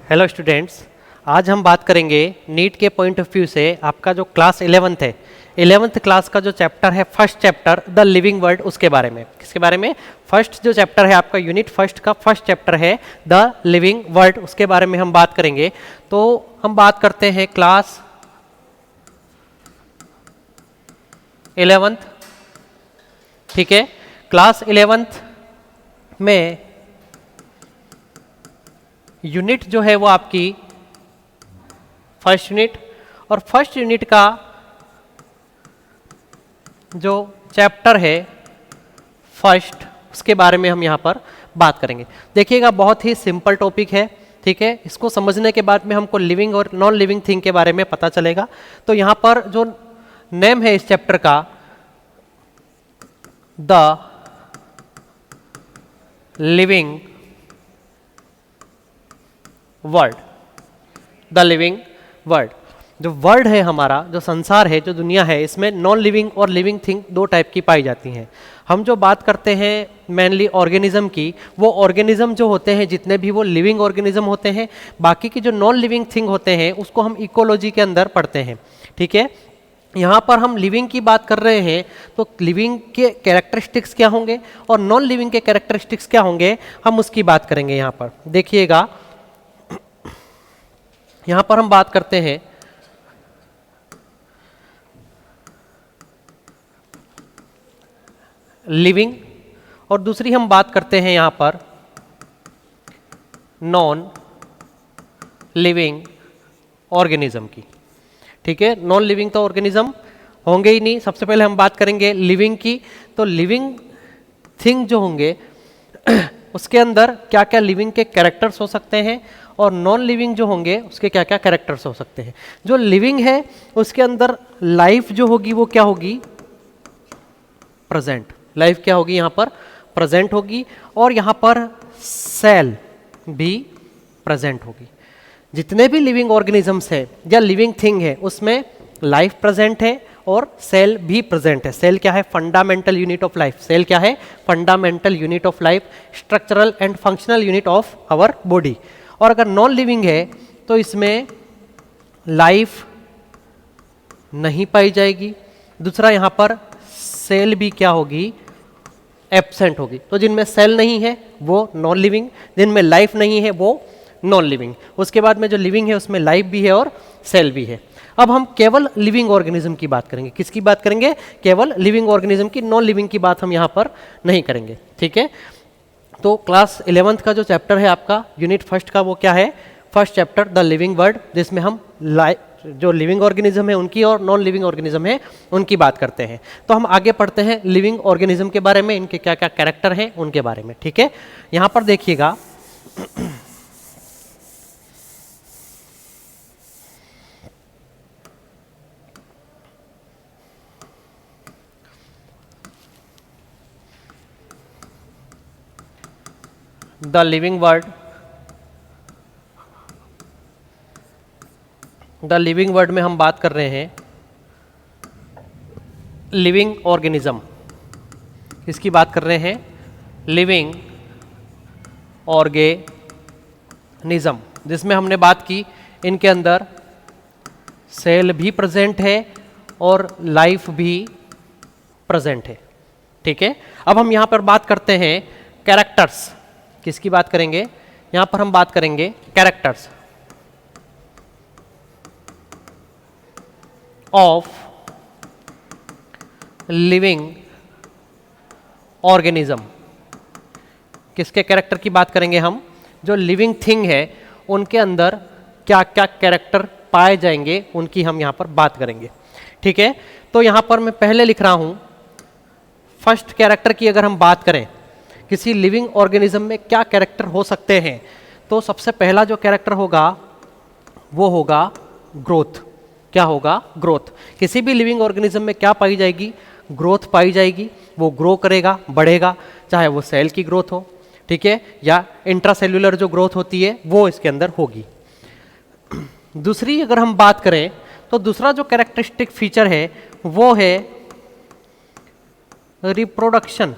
Hello students, आज हम बात करेंगे नीट के पॉइंट ऑफ व्यू से आपका जो क्लास 11th है, 11th क्लास का जो चैप्टर है, first chapter the living word, उसके बारे में। किसके बारे में? फर्स्ट जो चैप्टर है आपका यूनिट फर्स्ट का फर्स्ट चैप्टर है द लिविंग वर्ड, उसके बारे में हम बात करेंगे। तो हम बात करते हैं क्लास 11th, ठीक है। क्लास 11th में यूनिट जो है वो आपकी फर्स्ट यूनिट, और फर्स्ट यूनिट का जो चैप्टर है फर्स्ट, उसके बारे में हम यहाँ पर बात करेंगे। देखिएगा, बहुत ही सिंपल टॉपिक है, ठीक है। इसको समझने के बाद में हमको लिविंग और नॉन लिविंग थिंग के बारे में पता चलेगा। तो यहाँ पर जो नेम है इस चैप्टर का, the living world, the living world. जो वर्ल्ड है हमारा, जो संसार है, जो दुनिया है, इसमें नॉन लिविंग और लिविंग थिंग दो टाइप की पाई जाती हैं। हम जो बात करते हैं मेनली ऑर्गेनिज्म की, वो ऑर्गेनिज्म जो होते हैं जितने भी, वो लिविंग ऑर्गेनिज्म होते हैं। बाकी की जो नॉन लिविंग थिंग होते हैं उसको हम इकोलॉजी के अंदर पढ़ते हैं, ठीक है। यहाँ पर हम लिविंग की बात कर रहे हैं, तो लिविंग के कैरेक्टरिस्टिक्स क्या होंगे और नॉन लिविंग के कैरेक्टरिस्टिक्स क्या होंगे, हम उसकी बात करेंगे। यहाँ पर देखिएगा, यहां पर हम बात करते हैं लिविंग, और दूसरी हम बात करते हैं यहां पर नॉन लिविंग ऑर्गेनिज्म की, ठीक है। नॉन लिविंग तो ऑर्गेनिज्म होंगे ही नहीं। सबसे पहले हम बात करेंगे लिविंग की। तो लिविंग थिंग जो होंगे उसके अंदर क्या क्या लिविंग के कैरेक्टर्स हो सकते हैं, और नॉन लिविंग जो होंगे उसके क्या क्या कैरेक्टर्स हो सकते हैं। जो लिविंग है उसके अंदर लाइफ जो होगी वो क्या होगी, प्रेजेंट। लाइफ क्या होगी, यहाँ पर प्रेजेंट होगी, और यहाँ पर सेल भी प्रेजेंट होगी। जितने भी लिविंग ऑर्गेनिजम्स है या लिविंग थिंग है उसमें लाइफ प्रेजेंट है और सेल भी प्रेजेंट है। सेल क्या है? Fundamental unit of life. Cell क्या है? Fundamental unit of life, structural and functional unit of our body. और अगर नॉन लिविंग है तो इसमें लाइफ नहीं पाई जाएगी। दूसरा, यहाँ पर सेल भी क्या होगी, एब्सेंट होगी। तो जिनमें सेल नहीं है वो नॉन लिविंग, जिनमें लाइफ नहीं है वो नॉन लिविंग। उसके बाद में जो लिविंग है उसमें लाइफ भी है और सेल भी है। अब हम केवल लिविंग ऑर्गेनिज्म की बात करेंगे। किसकी बात करेंगे? केवल लिविंग ऑर्गेनिज्म की। नॉन लिविंग की बात हम यहाँ पर नहीं करेंगे, ठीक है। तो क्लास 11th का जो चैप्टर है आपका यूनिट फर्स्ट का, वो क्या है? First chapter the living world, जिसमें हम जो लिविंग ऑर्गेनिज्म है उनकी और नॉन लिविंग ऑर्गेनिज्म है उनकी बात करते हैं। तो हम आगे पढ़ते हैं लिविंग ऑर्गेनिज्म के बारे में, इनके क्या क्या कैरेक्टर हैं उनके बारे में, ठीक है। यहाँ पर देखिएगा, the living world, the living world में हम बात कर रहे हैं लिविंग ऑर्गेनिज्म। किसकी बात कर रहे हैं? लिविंग ऑर्गेनिज्म, जिसमें हमने बात की इनके अंदर सेल भी प्रेजेंट है और लाइफ भी प्रेजेंट है, ठीक है। अब हम यहाँ पर बात करते हैं कैरेक्टर्स। किसकी बात करेंगे? यहाँ पर हम बात करेंगे कैरेक्टर्स ऑफ लिविंग ऑर्गेनिज्म। किसके कैरेक्टर की बात करेंगे हम? जो लिविंग थिंग है उनके अंदर क्या क्या कैरेक्टर पाए जाएंगे उनकी हम यहाँ पर बात करेंगे, ठीक है। तो यहाँ पर मैं पहले लिख रहा हूँ, फर्स्ट कैरेक्टर की अगर हम बात करें, किसी लिविंग ऑर्गेनिज्म में क्या कैरेक्टर हो सकते हैं, तो सबसे पहला जो कैरेक्टर होगा वो होगा ग्रोथ। क्या होगा? ग्रोथ। किसी भी लिविंग ऑर्गेनिज्म में क्या पाई जाएगी? ग्रोथ पाई जाएगी। वो ग्रो करेगा, बढ़ेगा, चाहे वो सेल की ग्रोथ हो, ठीक है, या इंट्रासेल्युलर जो ग्रोथ होती है वो इसके अंदर होगी। दूसरी अगर हम बात करें तो दूसरा जो कैरेक्टरिस्टिक फीचर है वो है रिप्रोडक्शन।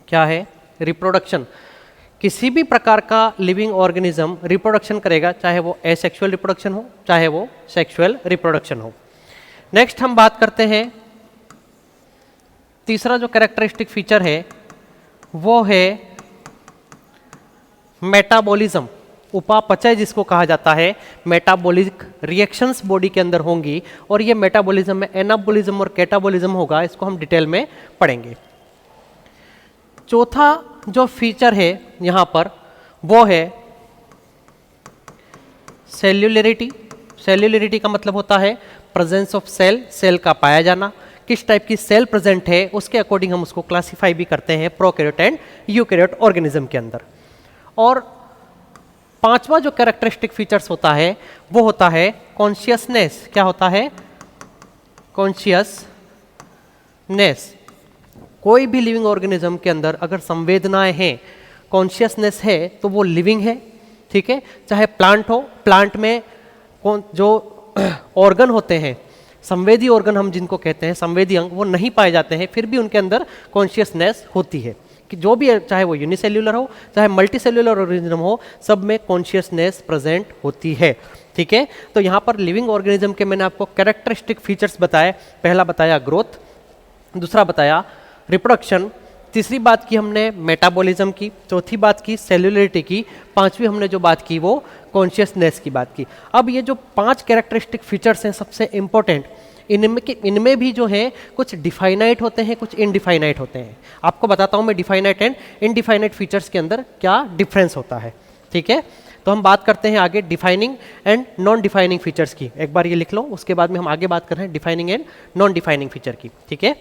क्या है? रिप्रोडक्शन। किसी भी प्रकार का लिविंग ऑर्गेनिज्म रिप्रोडक्शन करेगा, चाहे वो एसेक्सुअल रिप्रोडक्शन हो चाहे वो सेक्सुअल रिप्रोडक्शन हो। नेक्स्ट हम बात करते हैं, तीसरा जो कैरेक्टरिस्टिक फीचर है वो है मेटाबॉलिज्म, उपापचय जिसको कहा जाता है। मेटाबॉलिक रिएक्शंस बॉडी के अंदर होंगी और ये मेटाबॉलिज्म में एनाबॉलिज्म और कैटाबॉलिज्म होगा, इसको हम डिटेल में पढ़ेंगे। चौथा जो फीचर है यहां पर वो है सेल्यूलरिटी। सेल्यूलरिटी का मतलब होता है प्रेजेंस ऑफ सेल, सेल का पाया जाना। किस टाइप की सेल प्रेजेंट है उसके अकॉर्डिंग हम उसको क्लासिफाई भी करते हैं प्रोकैरियोट एंड यूकैरियोट ऑर्गेनिज्म के अंदर। और पांचवा जो कैरेक्टरिस्टिक फीचर्स होता है वो होता है कॉन्शियसनेस। क्या होता है? कॉन्शियसनेस। कोई भी लिविंग ऑर्गेनिज्म के अंदर अगर संवेदनाएं हैं, कॉन्शियसनेस है, तो वो लिविंग है, ठीक है। चाहे प्लांट हो, प्लांट में जो ऑर्गन होते हैं, संवेदी ऑर्गन हम जिनको कहते हैं, संवेदी अंग, वो नहीं पाए जाते हैं, फिर भी उनके अंदर कॉन्शियसनेस होती है कि जो भी है, चाहे वो यूनिसेल्युलर हो चाहे मल्टी सेल्युलर ऑर्गेनिज्म हो, सब में कॉन्शियसनेस प्रेजेंट होती है, ठीक है। तो यहाँ पर लिविंग ऑर्गेनिज्म के मैंने आपको कैरेक्टरिस्टिक फीचर्स बताए। पहला बताया ग्रोथ, दूसरा बताया रिप्रोडक्शन, तीसरी बात की हमने मेटाबॉलिज्म की, चौथी बात की सेल्युलरिटी की, पांचवी हमने जो बात की वो कॉन्शियसनेस की बात की। अब ये जो 5 कैरेक्टरिस्टिक फीचर्स हैं सबसे इंपॉर्टेंट, इनमें भी जो है कुछ डिफाइनाइट होते हैं, कुछ इनडिफाइनाइट होते हैं। आपको बताता हूँ मैं डिफाइनाइट एंड इनडिफाइनाइट फीचर्स के अंदर क्या डिफरेंस होता है, ठीक है। तो हम बात करते हैं आगे defining and non defining features की। एक बार ये लिख लो, उसके बाद में हम आगे बात कर रहे हैं defining and non defining feature की, ठीक है।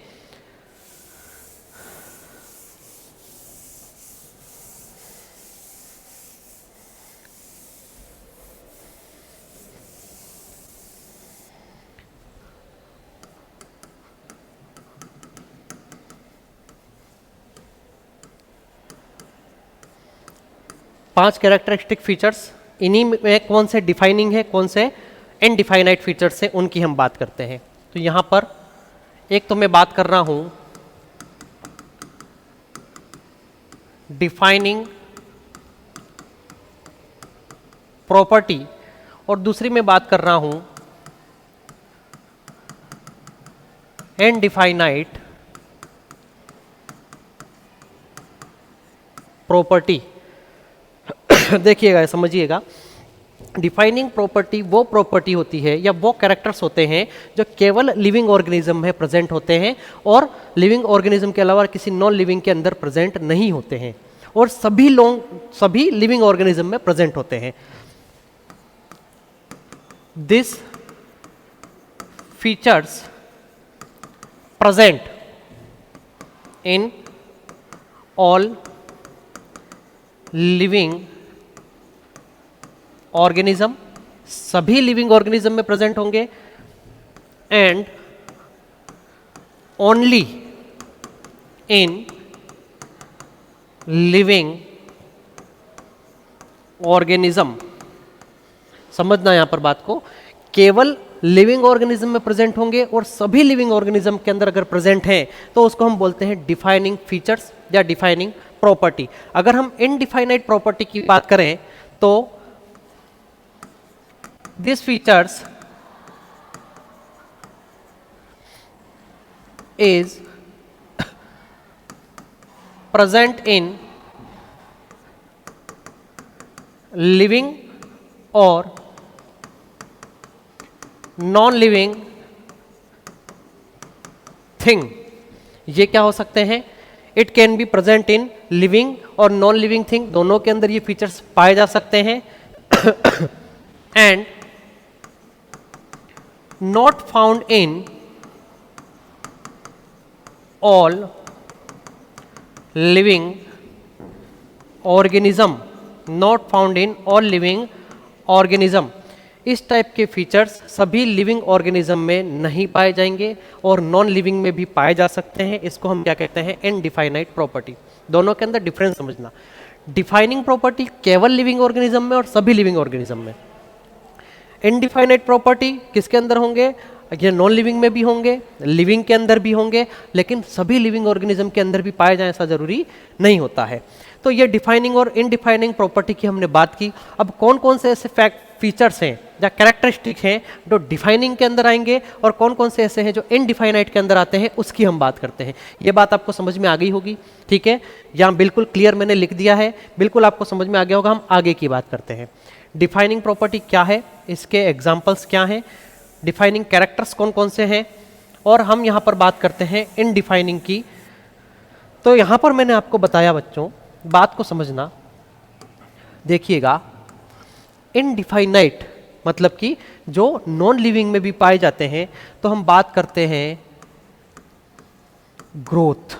पांच कैरेक्टरिस्टिक फीचर्स, इन्हीं में कौन से डिफाइनिंग है, कौन से इनडिफाइनाइट फीचर्स है, उनकी हम बात करते हैं। तो यहां पर एक तो मैं बात कर रहा हूं डिफाइनिंग प्रॉपर्टी और दूसरी में बात कर रहा हूं इनडिफाइनाइट प्रॉपर्टी। देखिएगा, समझिएगा, डिफाइनिंग प्रॉपर्टी वो प्रॉपर्टी होती है या वो कैरेक्टर्स होते हैं जो केवल लिविंग ऑर्गेनिज्म में प्रेजेंट होते हैं और लिविंग ऑर्गेनिज्म के अलावा किसी नॉन लिविंग के अंदर प्रेजेंट नहीं होते हैं, और सभी लिविंग ऑर्गेनिज्म में प्रेजेंट होते हैं। This features present in all living organism, सभी लिविंग ऑर्गेनिज्म में प्रेजेंट होंगे, and only in living organism. समझना यहां पर बात को, केवल लिविंग ऑर्गेनिज्म में प्रेजेंट होंगे और सभी लिविंग ऑर्गेनिज्म के अंदर अगर प्रेजेंट हैं तो उसको हम बोलते हैं डिफाइनिंग फीचर्स या डिफाइनिंग प्रॉपर्टी। अगर हम इनडिफाइनाइट प्रॉपर्टी की बात करें तो these features is present in living or non-living thing। ये क्या हो सकते हैं? It can be present in living और नॉन लिविंग थिंग, दोनों के अंदर ये फीचर्स पाए जा सकते हैं। And not found in all living organism, not found in all living organism। इस टाइप के फीचर्स सभी लिविंग ऑर्गेनिज्म में नहीं पाए जाएंगे और नॉन लिविंग में भी पाए जा सकते हैं। इसको हम क्या कहते हैं? Indefinite property. दोनों के अंदर डिफरेंस समझना, डिफाइनिंग प्रॉपर्टी केवल लिविंग ऑर्गेनिज्म में और सभी लिविंग ऑर्गेनिज्म में। इनडिफाइनाइट प्रॉपर्टी किसके अंदर होंगे? ये नॉन लिविंग में भी होंगे, लिविंग के अंदर भी होंगे, लेकिन सभी लिविंग ऑर्गेनिज्म के अंदर भी पाए जाए ऐसा जरूरी नहीं होता है। तो ये डिफाइनिंग और इनडिफाइनिंग प्रॉपर्टी की हमने बात की। अब कौन कौन से ऐसे फैक्ट फीचर्स हैं या कैरेक्टरिस्टिक हैं जो डिफाइनिंग के अंदर आएंगे और कौन कौन से ऐसे हैं जो इनडिफाइनाइट के अंदर आते हैं, उसकी हम बात करते हैं। ये बात आपको समझ में आ गई होगी, ठीक है। यहाँ बिल्कुल क्लियर मैंने लिख दिया है, बिल्कुल आपको समझ में आ गया होगा। हम आगे की बात करते हैं। डिफाइनिंग प्रॉपर्टी क्या है, इसके एग्जाम्पल्स क्या हैं, डिफाइनिंग कैरेक्टर्स कौन कौन से हैं, और हम यहाँ पर बात करते हैं इनडिफाइनिंग की। तो यहाँ पर मैंने आपको बताया बच्चों, बात को समझना, देखिएगा। इनडिफाइनाइट मतलब कि जो नॉन लिविंग में भी पाए जाते हैं, तो हम बात करते हैं ग्रोथ।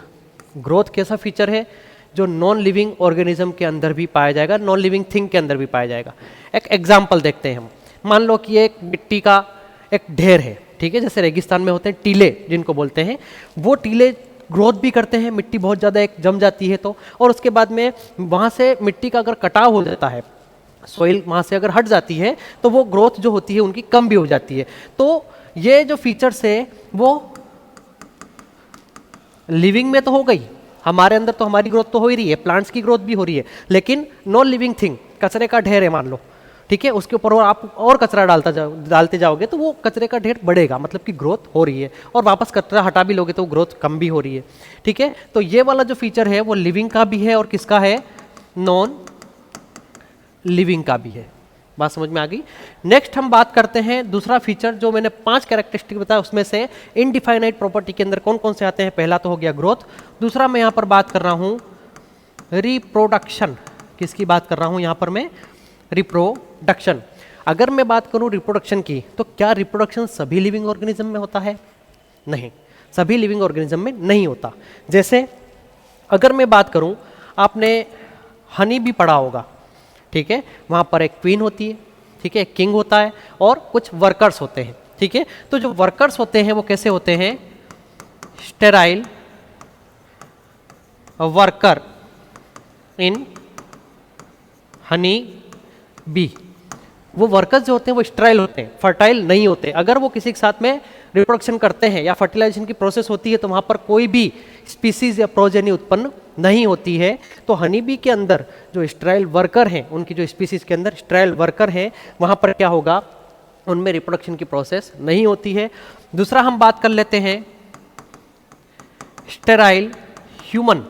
ग्रोथ कैसा फीचर है जो नॉन लिविंग ऑर्गेनिज्म के अंदर भी पाया जाएगा, नॉन लिविंग थिंग के अंदर भी पाया जाएगा। एक एग्जांपल देखते हैं हम। मान लो कि एक मिट्टी का एक ढेर है, ठीक है, जैसे रेगिस्तान में होते हैं टीले जिनको बोलते हैं, वो टीले ग्रोथ भी करते हैं, मिट्टी बहुत ज़्यादा एक जम जाती है तो, और उसके बाद में वहाँ से मिट्टी का अगर कटाव हो जाता है, सॉइल वहाँ से अगर हट जाती है, तो वो ग्रोथ जो होती है उनकी कम भी हो जाती है। तो ये जो फीचर्स है वो लिविंग में तो हो गई, हमारे अंदर तो हमारी ग्रोथ तो हो ही रही है, प्लांट्स की ग्रोथ भी हो रही है, लेकिन नॉन लिविंग थिंग, कचरे का ढेर है मान लो, ठीक है, उसके ऊपर और आप और कचरा डालते जाओगे तो वो कचरे का ढेर बढ़ेगा, मतलब कि ग्रोथ हो रही है, और वापस कचरा हटा भी लोगे तो ग्रोथ कम भी हो रही है, ठीक है। तो ये वाला जो फीचर है वो लिविंग का भी है और किसका है, नॉन लिविंग का भी है। बात समझ में आ गई। नेक्स्ट हम बात करते हैं दूसरा फीचर, जो मैंने 5 कैरेक्टरिस्टिक बताया उसमें से इनडिफाइनाइट प्रॉपर्टी के अंदर कौन कौन से आते हैं। पहला तो हो गया ग्रोथ, दूसरा मैं यहाँ पर बात कर रहा हूँ रिप्रोडक्शन। किसकी बात कर रहा हूँ यहाँ पर मैं, रिप्रोडक्शन। अगर मैं बात करूँ रिप्रोडक्शन की, तो क्या रिप्रोडक्शन सभी लिविंग ऑर्गेनिज्म में होता है? नहीं, सभी लिविंग ऑर्गेनिज्म में नहीं होता। जैसे अगर मैं बात करूँ, आपने हनी भी पढ़ा होगा, ठीक है, वहाँ पर एक क्वीन होती है, ठीक है, किंग होता है और कुछ वर्कर्स होते हैं, ठीक है। तो जो वर्कर्स होते हैं वो कैसे होते हैं, sterile worker in honey bee. वो वर्कर्स जो होते हैं वो स्टेराइल होते हैं, फर्टाइल नहीं होते। अगर वो किसी के साथ में रिप्रोडक्शन करते हैं या फर्टिलाइजेशन की प्रोसेस होती है, तो वहाँ पर कोई भी स्पीसीज या प्रोजेनी उत्पन्न नहीं होती है। तो हनी बी के अंदर जो स्टेराइल वर्कर हैं, उनकी जो स्पीसीज के अंदर स्टेराइल वर्कर हैं, वहाँ पर क्या होगा, उनमें रिप्रोडक्शन की प्रोसेस नहीं होती है। दूसरा हम बात कर लेते हैं स्टेराइल ह्यूमन।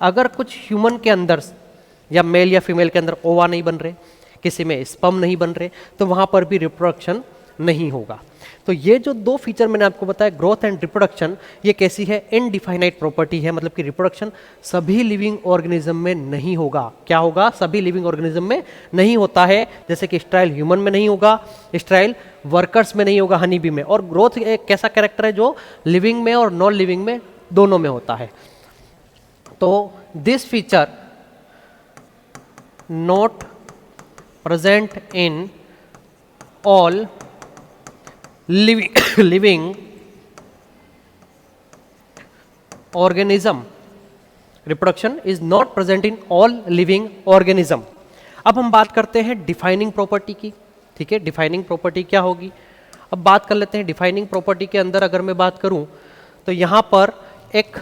अगर कुछ ह्यूमन के अंदर या मेल या फीमेल के अंदर ओवा नहीं बन रहे, किसी में स्पर्म नहीं बन रहे, तो वहाँ पर भी रिप्रोडक्शन नहीं होगा। तो ये जो 2 फीचर मैंने आपको बताया, ग्रोथ एंड रिप्रोडक्शन, ये कैसी है, इनडिफाइनाइट प्रॉपर्टी है, मतलब कि रिप्रोडक्शन सभी लिविंग ऑर्गेनिज्म में नहीं होगा। क्या होगा, सभी लिविंग ऑर्गेनिज्म में नहीं होता है। जैसे कि स्टेराइल ह्यूमन में नहीं होगा, स्टेराइल वर्कर्स में नहीं होगा, हनी बी में। और ग्रोथ एक कैसा कैरेक्टर है जो लिविंग में और नॉन लिविंग में दोनों में होता है। तो this feature not present in all living organism. Reproduction is not present in all living organism. अब हम बात करते हैं डिफाइनिंग प्रॉपर्टी की, ठीक है। डिफाइनिंग प्रॉपर्टी क्या होगी, अब बात कर लेते हैं। डिफाइनिंग प्रॉपर्टी के अंदर अगर मैं बात करूं, तो यहां पर एक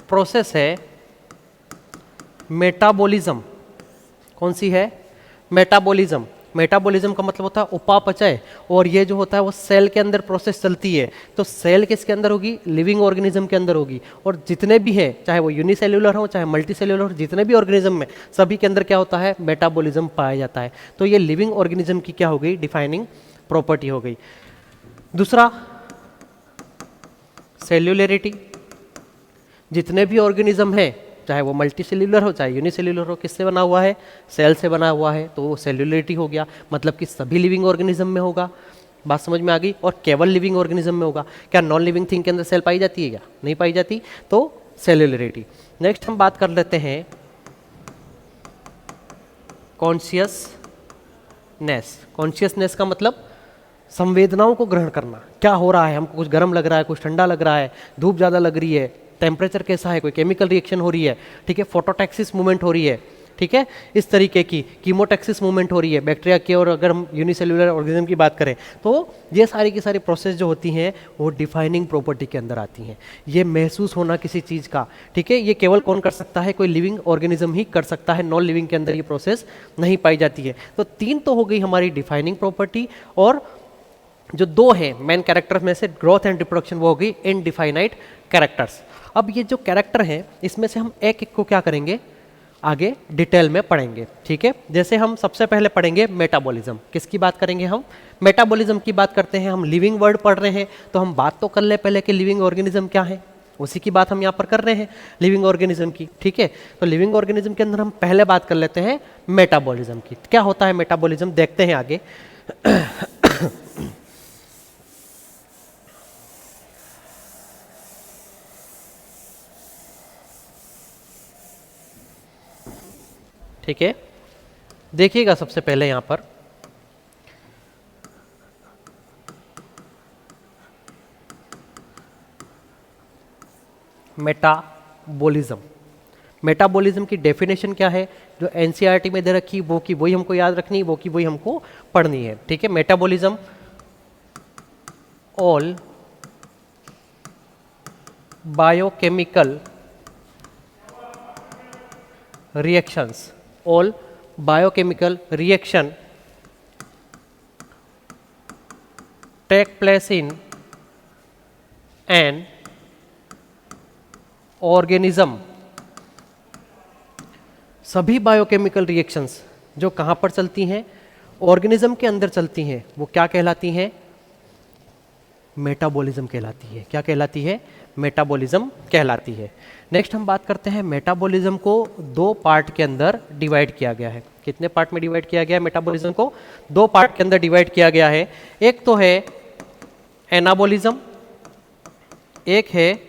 प्रोसेस है मेटाबॉलिज्म। कौन सी है, मेटाबॉलिज्म। मेटाबॉलिज्म का मतलब होता है उपापचय, और ये जो होता है वो सेल के अंदर प्रोसेस चलती है। तो सेल किसके अंदर होगी, लिविंग ऑर्गेनिज्म के अंदर होगी। और जितने भी हैं, चाहे वो यूनिसेल्युलर हो चाहे मल्टीसेल्युलर हो, जितने भी ऑर्गेनिज्म में, सभी के अंदर क्या होता है, मेटाबॉलिज्म पाया जाता है। तो ये लिविंग ऑर्गेनिज्म की क्या हो गई, डिफाइनिंग प्रॉपर्टी हो गई। दूसरा सेल्युलरिटी। जितने भी ऑर्गेनिज्म है, चाहे वो मल्टी सेल्यूलर हो चाहे यूनिसेल्यूलर हो, किससे बना हुआ है, सेल से बना हुआ है, तो वो सेल्युलरिटी हो गया, मतलब कि सभी लिविंग ऑर्गेनिज्म में होगा। बात समझ में आ गई। और केवल लिविंग ऑर्गेनिज्म में होगा। क्या नॉन लिविंग थिंग के अंदर सेल पाई जाती है क्या, नहीं पाई जाती, तो सेल्युलरिटी। नेक्स्ट हम बात कर लेते हैं कॉन्शियसनेस। कॉन्शियसनेस का मतलब संवेदनाओं को ग्रहण करना। क्या हो रहा है, हमको कुछ गर्म लग रहा है, कुछ ठंडा लग रहा है, धूप ज़्यादा लग रही है, टेम्परेचर कैसा है, कोई केमिकल रिएक्शन हो रही है, ठीक है, फोटोटैक्सिस मूवमेंट हो रही है, ठीक है, इस तरीके की कीमोटैक्सिस मूवमेंट हो रही है बैक्टीरिया की, और अगर हम यूनिसेल्युलर ऑर्गेनिज्म की बात करें तो ये सारी की सारी प्रोसेस जो होती हैं वो डिफाइनिंग प्रॉपर्टी के अंदर आती हैं। ये महसूस होना किसी चीज़ का, ठीक है, ये केवल कौन कर सकता है, कोई लिविंग ऑर्गेनिज्म ही कर सकता है, नॉन लिविंग के अंदर ये प्रोसेस नहीं पाई जाती है। तो 3 तो हो गई हमारी डिफाइनिंग प्रॉपर्टी, और जो 2 हैं मेन कैरेक्टर्स में से ग्रोथ एंड रिप्रोडक्शन वो हो गई इनडिफाइनाइट कैरेक्टर्स। अब ये जो कैरेक्टर हैं इसमें से हम एक एक को क्या करेंगे, आगे डिटेल में पढ़ेंगे, ठीक है। जैसे हम सबसे पहले पढ़ेंगे मेटाबॉलिज्म। किसकी बात करेंगे हम, मेटाबॉलिज्म की बात करते हैं। हम लिविंग वर्ड पढ़ रहे हैं तो हम बात तो कर ले पहले कि लिविंग ऑर्गेनिज्म क्या है, उसी की बात हम यहाँ पर कर रहे हैं, लिविंग ऑर्गेनिज्म की, ठीक है। तो लिविंग ऑर्गेनिज्म के अंदर हम पहले बात कर लेते हैं मेटाबॉलिज्म की। क्या होता है मेटाबॉलिज्म, देखते हैं आगे। ठीक है, देखिएगा सबसे पहले यहां पर मेटाबॉलिज्म। मेटाबॉलिज्म की डेफिनेशन क्या है, जो एनसीईआरटी में दे रखी वो की वही हमको याद रखनी, वो की वही हमको पढ़नी है, ठीक है। Metabolism all biochemical reactions, all biochemical reaction take place in an organism। सभी बायोकेमिकल रिएक्शंस जो कहाँ पर चलती हैं, ऑर्गेनिज्म के अंदर चलती हैं, वो क्या कहलाती हैं, मेटाबॉलिज्म कहलाती है। क्या कहलाती है, मेटाबॉलिज्म कहलाती है। नेक्स्ट हम बात करते हैं मेटाबॉलिज्म को 2 पार्ट के अंदर डिवाइड किया गया है। कितने पार्ट में डिवाइड किया गया है मेटाबॉलिज्म को, 2 पार्ट के अंदर डिवाइड किया गया है। एक तो है एनाबॉलिज्म, एक है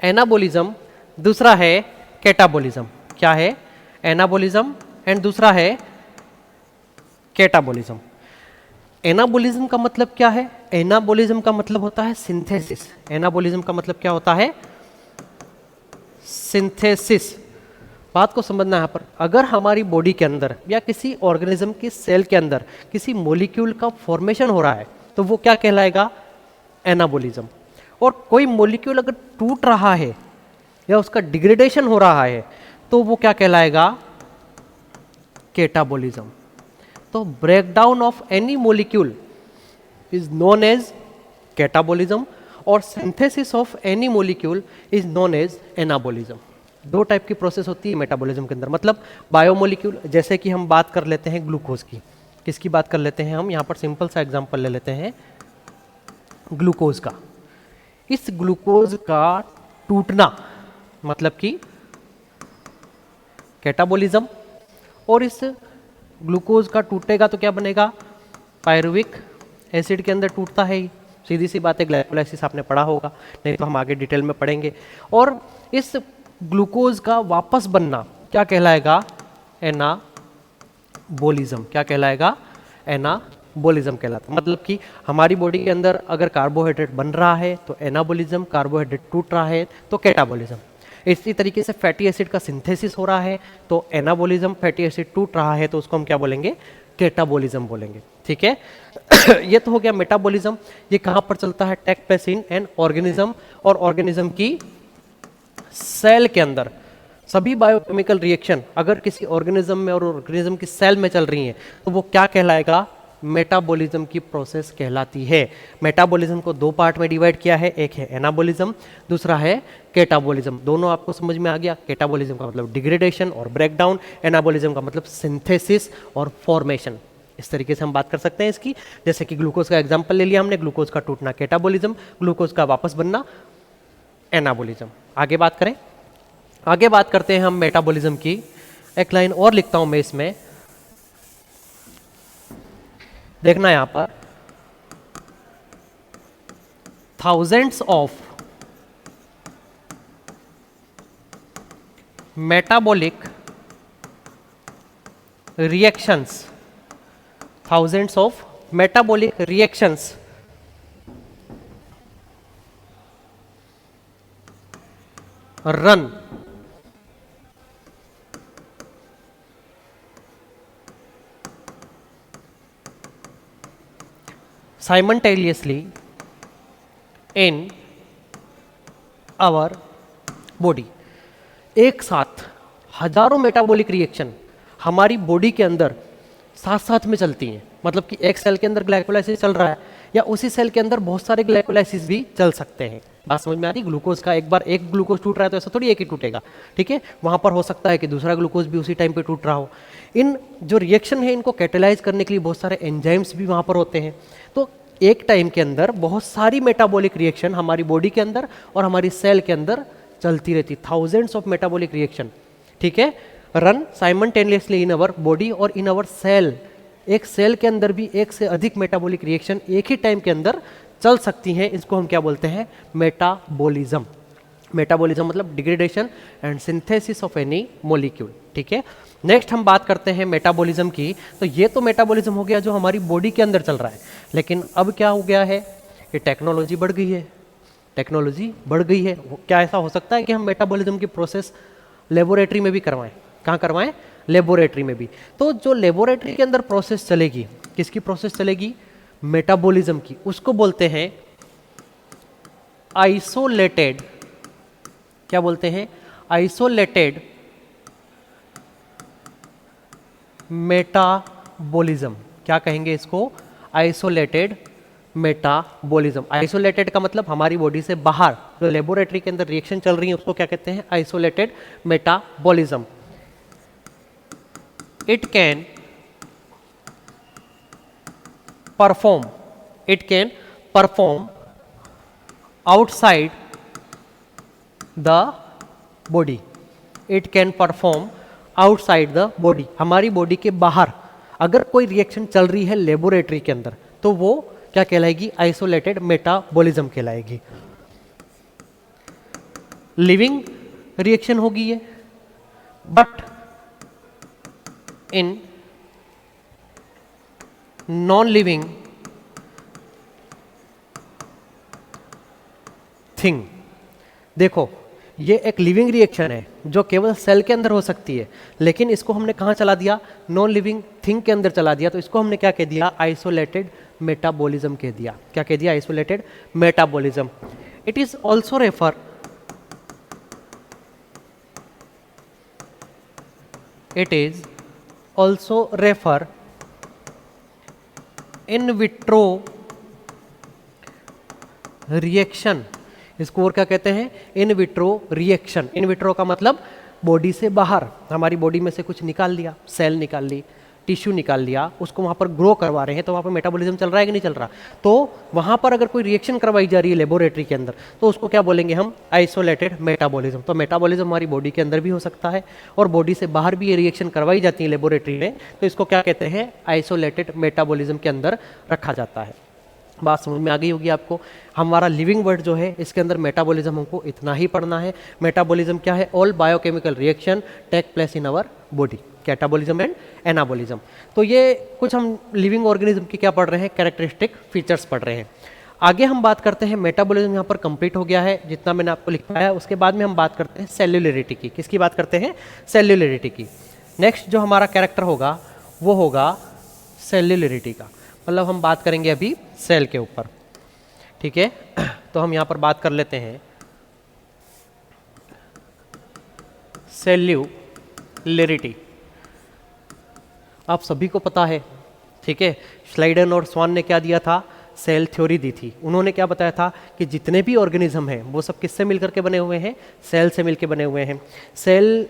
एनाबॉलिज्म, दूसरा है कैटाबॉलिज्म। क्या है, एनाबॉलिज्म एंड दूसरा है कैटाबॉलिज्म। एनाबॉलिज्म का मतलब क्या है, एनाबॉलिज्म का मतलब होता है सिंथेसिस। एनाबॉलिज्म का मतलब क्या होता है, सिंथेसिस। बात को समझना यहाँ पर, अगर हमारी बॉडी के अंदर या किसी ऑर्गेनिज्म की सेल के अंदर किसी मॉलिक्यूल का फॉर्मेशन हो रहा है तो वो क्या कहलाएगा, एनाबॉलिज्म। और कोई मॉलिक्यूल अगर टूट रहा है या उसका डिग्रेडेशन हो रहा है तो वो क्या कहलाएगा, कैटाबॉलिज्म। तो breakdown of any molecule is known as catabolism और synthesis of any molecule is known as anabolism. 2 type की प्रोसेस होती है मेटाबॉलिज्म के अंदर। मतलब बायोमोलिक्यूल, जैसे कि हम बात कर लेते हैं ग्लूकोज की, किसकी बात कर लेते हैं हम, यहाँ पर सिंपल सा एग्जांपल ले लेते हैं ग्लूकोज का। इस ग्लूकोज का टूटना मतलब कि कैटाबॉलिज्म, और इस ग्लूकोज का टूटेगा तो क्या बनेगा, पायरुविक एसिड के अंदर टूटता है। सीधी सी बात है, ग्लाइकोलाइसिस आपने पढ़ा होगा, नहीं तो हम आगे डिटेल में पढ़ेंगे। और इस ग्लूकोज का वापस बनना क्या कहलाएगा, एनाबॉलिज्म। क्या कहलाएगा, एनाबॉलिज्म कहलाता। मतलब कि हमारी बॉडी के अंदर अगर कार्बोहाइड्रेट बन रहा है तो एनाबॉलिज्म, कार्बोहाइड्रेट टूट रहा है तो कैटाबॉलिज्म। इसी तरीके से फैटी एसिड का सिंथेसिस हो रहा है तो एनाबॉलिज्म, फैटी एसिड टूट रहा है तो उसको हम क्या बोलेंगे, कैटाबॉलिज्म बोलेंगे, ठीक है। ये तो हो गया मेटाबॉलिज्म। ये कहां पर चलता है, take place in an organism, और ऑर्गेनिज्म की सेल के अंदर। सभी बायोकेमिकल रिएक्शन अगर किसी ऑर्गेनिज्म में और ऑर्गेनिज्म की सेल में चल रही हैं तो वो क्या कहलाएगा, मेटाबॉलिज्म की प्रोसेस कहलाती है। मेटाबॉलिज्म को 2 पार्ट में डिवाइड किया है, एक है एनाबॉलिज्म, दूसरा है कैटाबॉलिज्म। दोनों आपको समझ में आ गया। कैटाबॉलिज्म का मतलब डिग्रेडेशन और ब्रेकडाउन, एनाबॉलिज्म का मतलब सिंथेसिस और फॉर्मेशन। इस तरीके से हम बात कर सकते हैं इसकी। जैसे कि ग्लूकोज का एग्जांपल ले लिया हमने, ग्लूकोज का टूटना कैटाबॉलिज्म, ग्लूकोज का वापस बनना एनाबॉलिज्म। आगे बात करें, आगे बात करते हैं हम मेटाबॉलिज्म की। एक लाइन और लिखता हूं मैं इसमें, देखना यहां पर, thousands of metabolic reactions, thousands of metabolic reactions run simultaneously in our body. एक साथ हजारों मेटाबॉलिक रिएक्शन हमारी बॉडी के अंदर साथ साथ में चलती हैं। मतलब कि एक सेल के अंदर ग्लाइकोलाइसिस चल रहा है या उसी सेल के अंदर बहुत सारे ग्लाइकोलाइसिस भी चल सकते हैं। बात समझ में आ रही? ग्लूकोज का एक बार एक ग्लूकोज टूट रहा है तो ऐसा थोड़ी एक ही टूटेगा, ठीक है। वहां पर हो सकता है कि दूसरा ग्लूकोज भी उसी टाइम पे टूट रहा हो। इन जो रिएक्शन है इनको कैटेलाइज करने के लिए बहुत सारे एंजाइम्स भी वहां पर होते हैं। तो एक टाइम के अंदर बहुत सारी मेटाबॉलिक रिएक्शन हमारी बॉडी के अंदर और हमारी सेल के अंदर चलती रहती, थाउजेंड्स ऑफ मेटाबॉलिक रिएक्शन, ठीक है, run simultaneously in our body और इन अवर सेल। एक सेल के अंदर भी एक से अधिक मेटाबॉलिक रिएक्शन एक ही टाइम के अंदर चल सकती हैं। इसको हम क्या बोलते हैं? मेटाबॉलिज्म। मेटाबॉलिज्म मतलब degradation and synthesis of any molecule, ठीक है। नेक्स्ट हम बात करते हैं मेटाबॉलिज्म की। तो ये तो मेटाबॉलिज्म हो गया जो हमारी बॉडी के अंदर चल रहा है, लेकिन अब क्या हो गया है कि टेक्नोलॉजी बढ़ गई है। टेक्नोलॉजी बढ़ गई है, क्या ऐसा हो सकता है कि हम मेटाबॉलिज्म की प्रोसेस लेबोरेटरी में भी करवाएं? कहाँ करवाएं? लेबोरेटरी में भी। तो जो लेबोरेटरी के अंदर प्रोसेस चलेगी, किसकी प्रोसेस चलेगी? मेटाबॉलिज्म की। उसको बोलते हैं आइसोलेटेड, क्या बोलते हैं? Isolated metabolism. क्या कहेंगे इसको? Isolated metabolism. आइसोलेटेड का मतलब हमारी बॉडी से बाहर जो लेबोरेटरी के अंदर रिएक्शन चल रही है उसको क्या कहते हैं? Isolated metabolism. It can perform outside the body. It can perform outside the body. हमारी बॉडी के बाहर अगर कोई रिएक्शन चल रही है लेबोरेटरी के अंदर तो वो क्या कहलाएगी? आइसोलेटेड मेटाबॉलिज्म कहलाएगी। लिविंग रिएक्शन होगी ये, but in non living thing. देखो ये एक लिविंग रिएक्शन है जो केवल सेल के अंदर हो सकती है, लेकिन इसको हमने कहाँ चला दिया? नॉन लिविंग थिंग के अंदर चला दिया। तो इसको हमने क्या कह दिया? आइसोलेटेड मेटाबॉलिज्म कह दिया। क्या कह दिया? Isolated metabolism. It is also refer in vitro reaction. इसको और क्या कहते हैं? In vitro reaction. In vitro का मतलब बॉडी से बाहर, हमारी बॉडी में से कुछ निकाल लिया, सेल निकाल ली, टिश्यू निकाल लिया, उसको वहाँ पर ग्रो करवा रहे हैं, तो वहाँ पर मेटाबॉलिज्म चल रहा है कि नहीं चल रहा? तो वहाँ पर अगर कोई रिएक्शन करवाई जा रही है लेबोरेटरी के अंदर तो उसको क्या बोलेंगे हम? Isolated metabolism. तो मेटाबॉलिज्म हमारी बॉडी के अंदर भी हो सकता है और बॉडी से बाहर भी ये रिएक्शन करवाई जाती है लेबोरेटरी में, तो इसको क्या कहते हैं? आइसोलेटेड मेटाबॉलिज्म के अंदर रखा जाता है। बात समझ में आ गई होगी आपको। हमारा लिविंग वर्ड जो है इसके अंदर मेटाबॉलिज्म हमको इतना ही पढ़ना है। मेटाबॉलिज्म क्या है? All biochemical reaction take place in our body. Catabolism and anabolism. तो ये कुछ हम लिविंग ऑर्गेनिज्म की क्या पढ़ रहे हैं? कैरेक्टरिस्टिक फीचर्स पढ़ रहे हैं। आगे हम बात करते हैं, मेटाबॉलिज्म यहाँ पर कंप्लीट हो गया है जितना मैंने आपको लिखवाया है। उसके बाद में हम बात करते हैं सेल्युलरिटी की। किसकी बात करते हैं? सेल्युलरिटी की। नेक्स्ट जो हमारा कैरेक्टर होगा वो होगा सेल्युलरिटी का। मतलब हम बात करेंगे अभी सेल के ऊपर, ठीक है। तो हम यहाँ पर बात कर लेते हैं सेल्युलरिटी। आप सभी को पता है, ठीक है। स्लाइडन और स्वान ने क्या दिया था? सेल थ्योरी दी थी। उन्होंने क्या बताया था कि जितने भी ऑर्गेनिज्म हैं वो सब किससे मिलकर के बने हुए हैं? सेल से मिलकर बने हुए हैं। सेल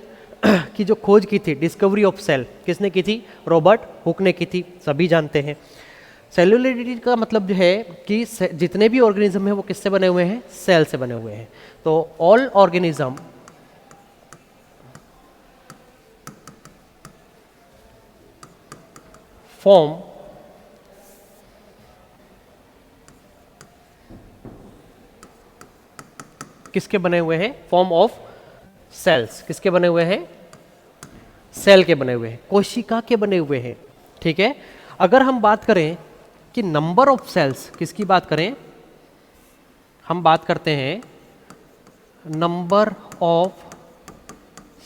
की जो खोज की थी, डिस्कवरी ऑफ सेल, किसने की थी? रॉबर्ट हुक ने की थी, सभी जानते हैं। सेल्युलरिटी का मतलब जो है कि जितने भी ऑर्गेनिज्म हैं वो किससे बने हुए हैं? सेल से बने हुए हैं। तो ऑल ऑर्गेनिज्म फॉर्म किसके बने हुए हैं? Form of cells. किसके बने हुए हैं? सेल के बने हुए हैं, कोशिका के बने हुए हैं, ठीक है। अगर हम बात करें कि नंबर ऑफ सेल्स, किसकी बात करें? हम बात करते हैं नंबर ऑफ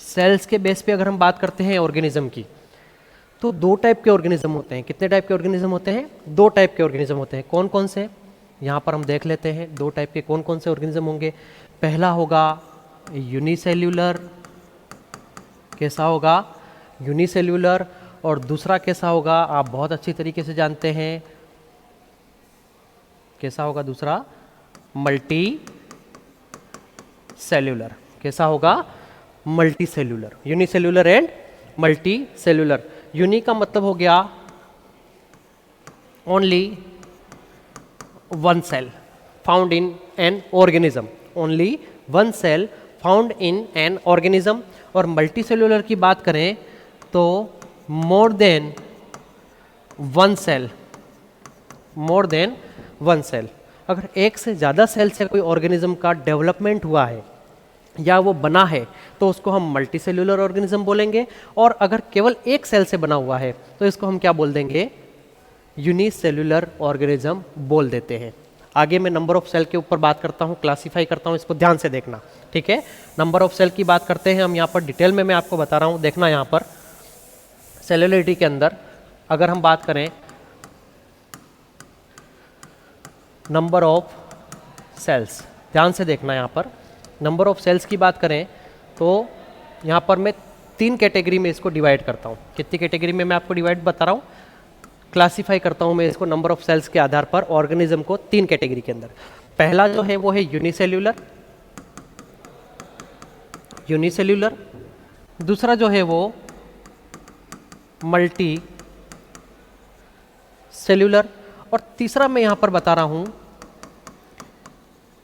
सेल्स के बेस पे अगर हम बात करते हैं ऑर्गेनिज्म की, तो दो टाइप के ऑर्गेनिज्म होते हैं। कितने टाइप के ऑर्गेनिज्म होते हैं? दो टाइप के ऑर्गेनिज्म होते हैं। कौन कौन से? यहाँ पर हम देख लेते हैं दो टाइप के कौन कौन से ऑर्गेनिज्म होंगे। पहला होगा यूनिसेल्यूलर, कैसा होगा? यूनिसेल्यूलर। और दूसरा कैसा होगा? आप बहुत अच्छी तरीके से जानते हैं, कैसा होगा दूसरा? Multicellular. कैसा होगा? Multicellular. Unicellular and multicellular. Uni का मतलब हो गया only one cell found in an organism, only one cell found in an organism. और मल्टी सेल्यूलर की बात करें तो more than one cell, more than one cell. अगर एक से ज़्यादा सेल से कोई ऑर्गेनिज्म का डेवलपमेंट हुआ है या वो बना है तो उसको हम मल्टी सेल्यूलर ऑर्गेनिज्म बोलेंगे। और अगर केवल एक सेल से बना हुआ है तो इसको हम क्या बोल देंगे? यूनिसेल्यूलर ऑर्गेनिज्म बोल देते हैं। आगे मैं नंबर ऑफ सेल के ऊपर बात करता हूँ, क्लासीफाई करता हूँ, इसको ध्यान से देखना, ठीक है। नंबर ऑफ सेल की बात करते हैं हम यहाँ पर डिटेल में, मैं आपको बता रहा हूँ। देखना यहाँ पर सेल्युलरिटी के अंदर अगर हम बात करें नंबर ऑफ सेल्स, ध्यान से देखना यहाँ पर नंबर ऑफ सेल्स की बात करें तो यहाँ पर मैं 3 कैटेगरी में इसको डिवाइड करता हूँ। कितनी कैटेगरी में मैं आपको डिवाइड बता रहा हूँ, क्लासीफाई करता हूँ मैं इसको नंबर ऑफ सेल्स के आधार पर ऑर्गेनिज्म को 3 कैटेगरी के अंदर। पहला जो है वो है यूनिसेल्यूलर, यूनिसेल्यूलर। दूसरा जो है वो मल्टी सेल्यूलर। और तीसरा मैं यहाँ पर बता रहा हूँ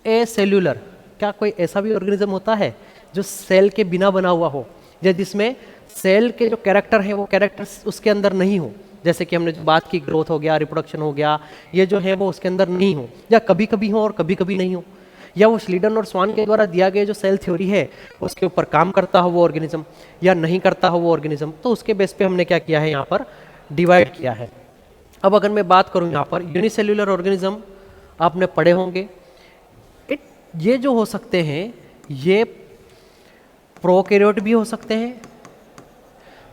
ए सेल्यूलर। क्या कोई ऐसा भी ऑर्गेनिज्म होता है जो सेल के बिना बना हुआ हो, या जिसमें सेल के जो कैरेक्टर हैं वो कैरेक्टर्स उसके अंदर नहीं हो? जैसे कि हमने जो बात की, ग्रोथ हो गया, रिप्रोडक्शन हो गया, ये जो है वो उसके अंदर नहीं हो, या कभी कभी हो और कभी कभी नहीं हो, या वो स्लीडन और स्वान के द्वारा दिया गया जो सेल थ्योरी है उसके ऊपर काम करता हो वो ऑर्गेनिज्म, या नहीं करता हो वो ऑर्गेनिज्म। तो उसके बेस पे हमने क्या किया है, यहाँ पर डिवाइड किया है। अब अगर मैं बात करूँ यहाँ पर यूनिसेल्यूलर ऑर्गेनिज्म, आपने पढ़े होंगे, ये जो हो सकते हैं ये प्रोकैरियोट भी हो सकते हैं।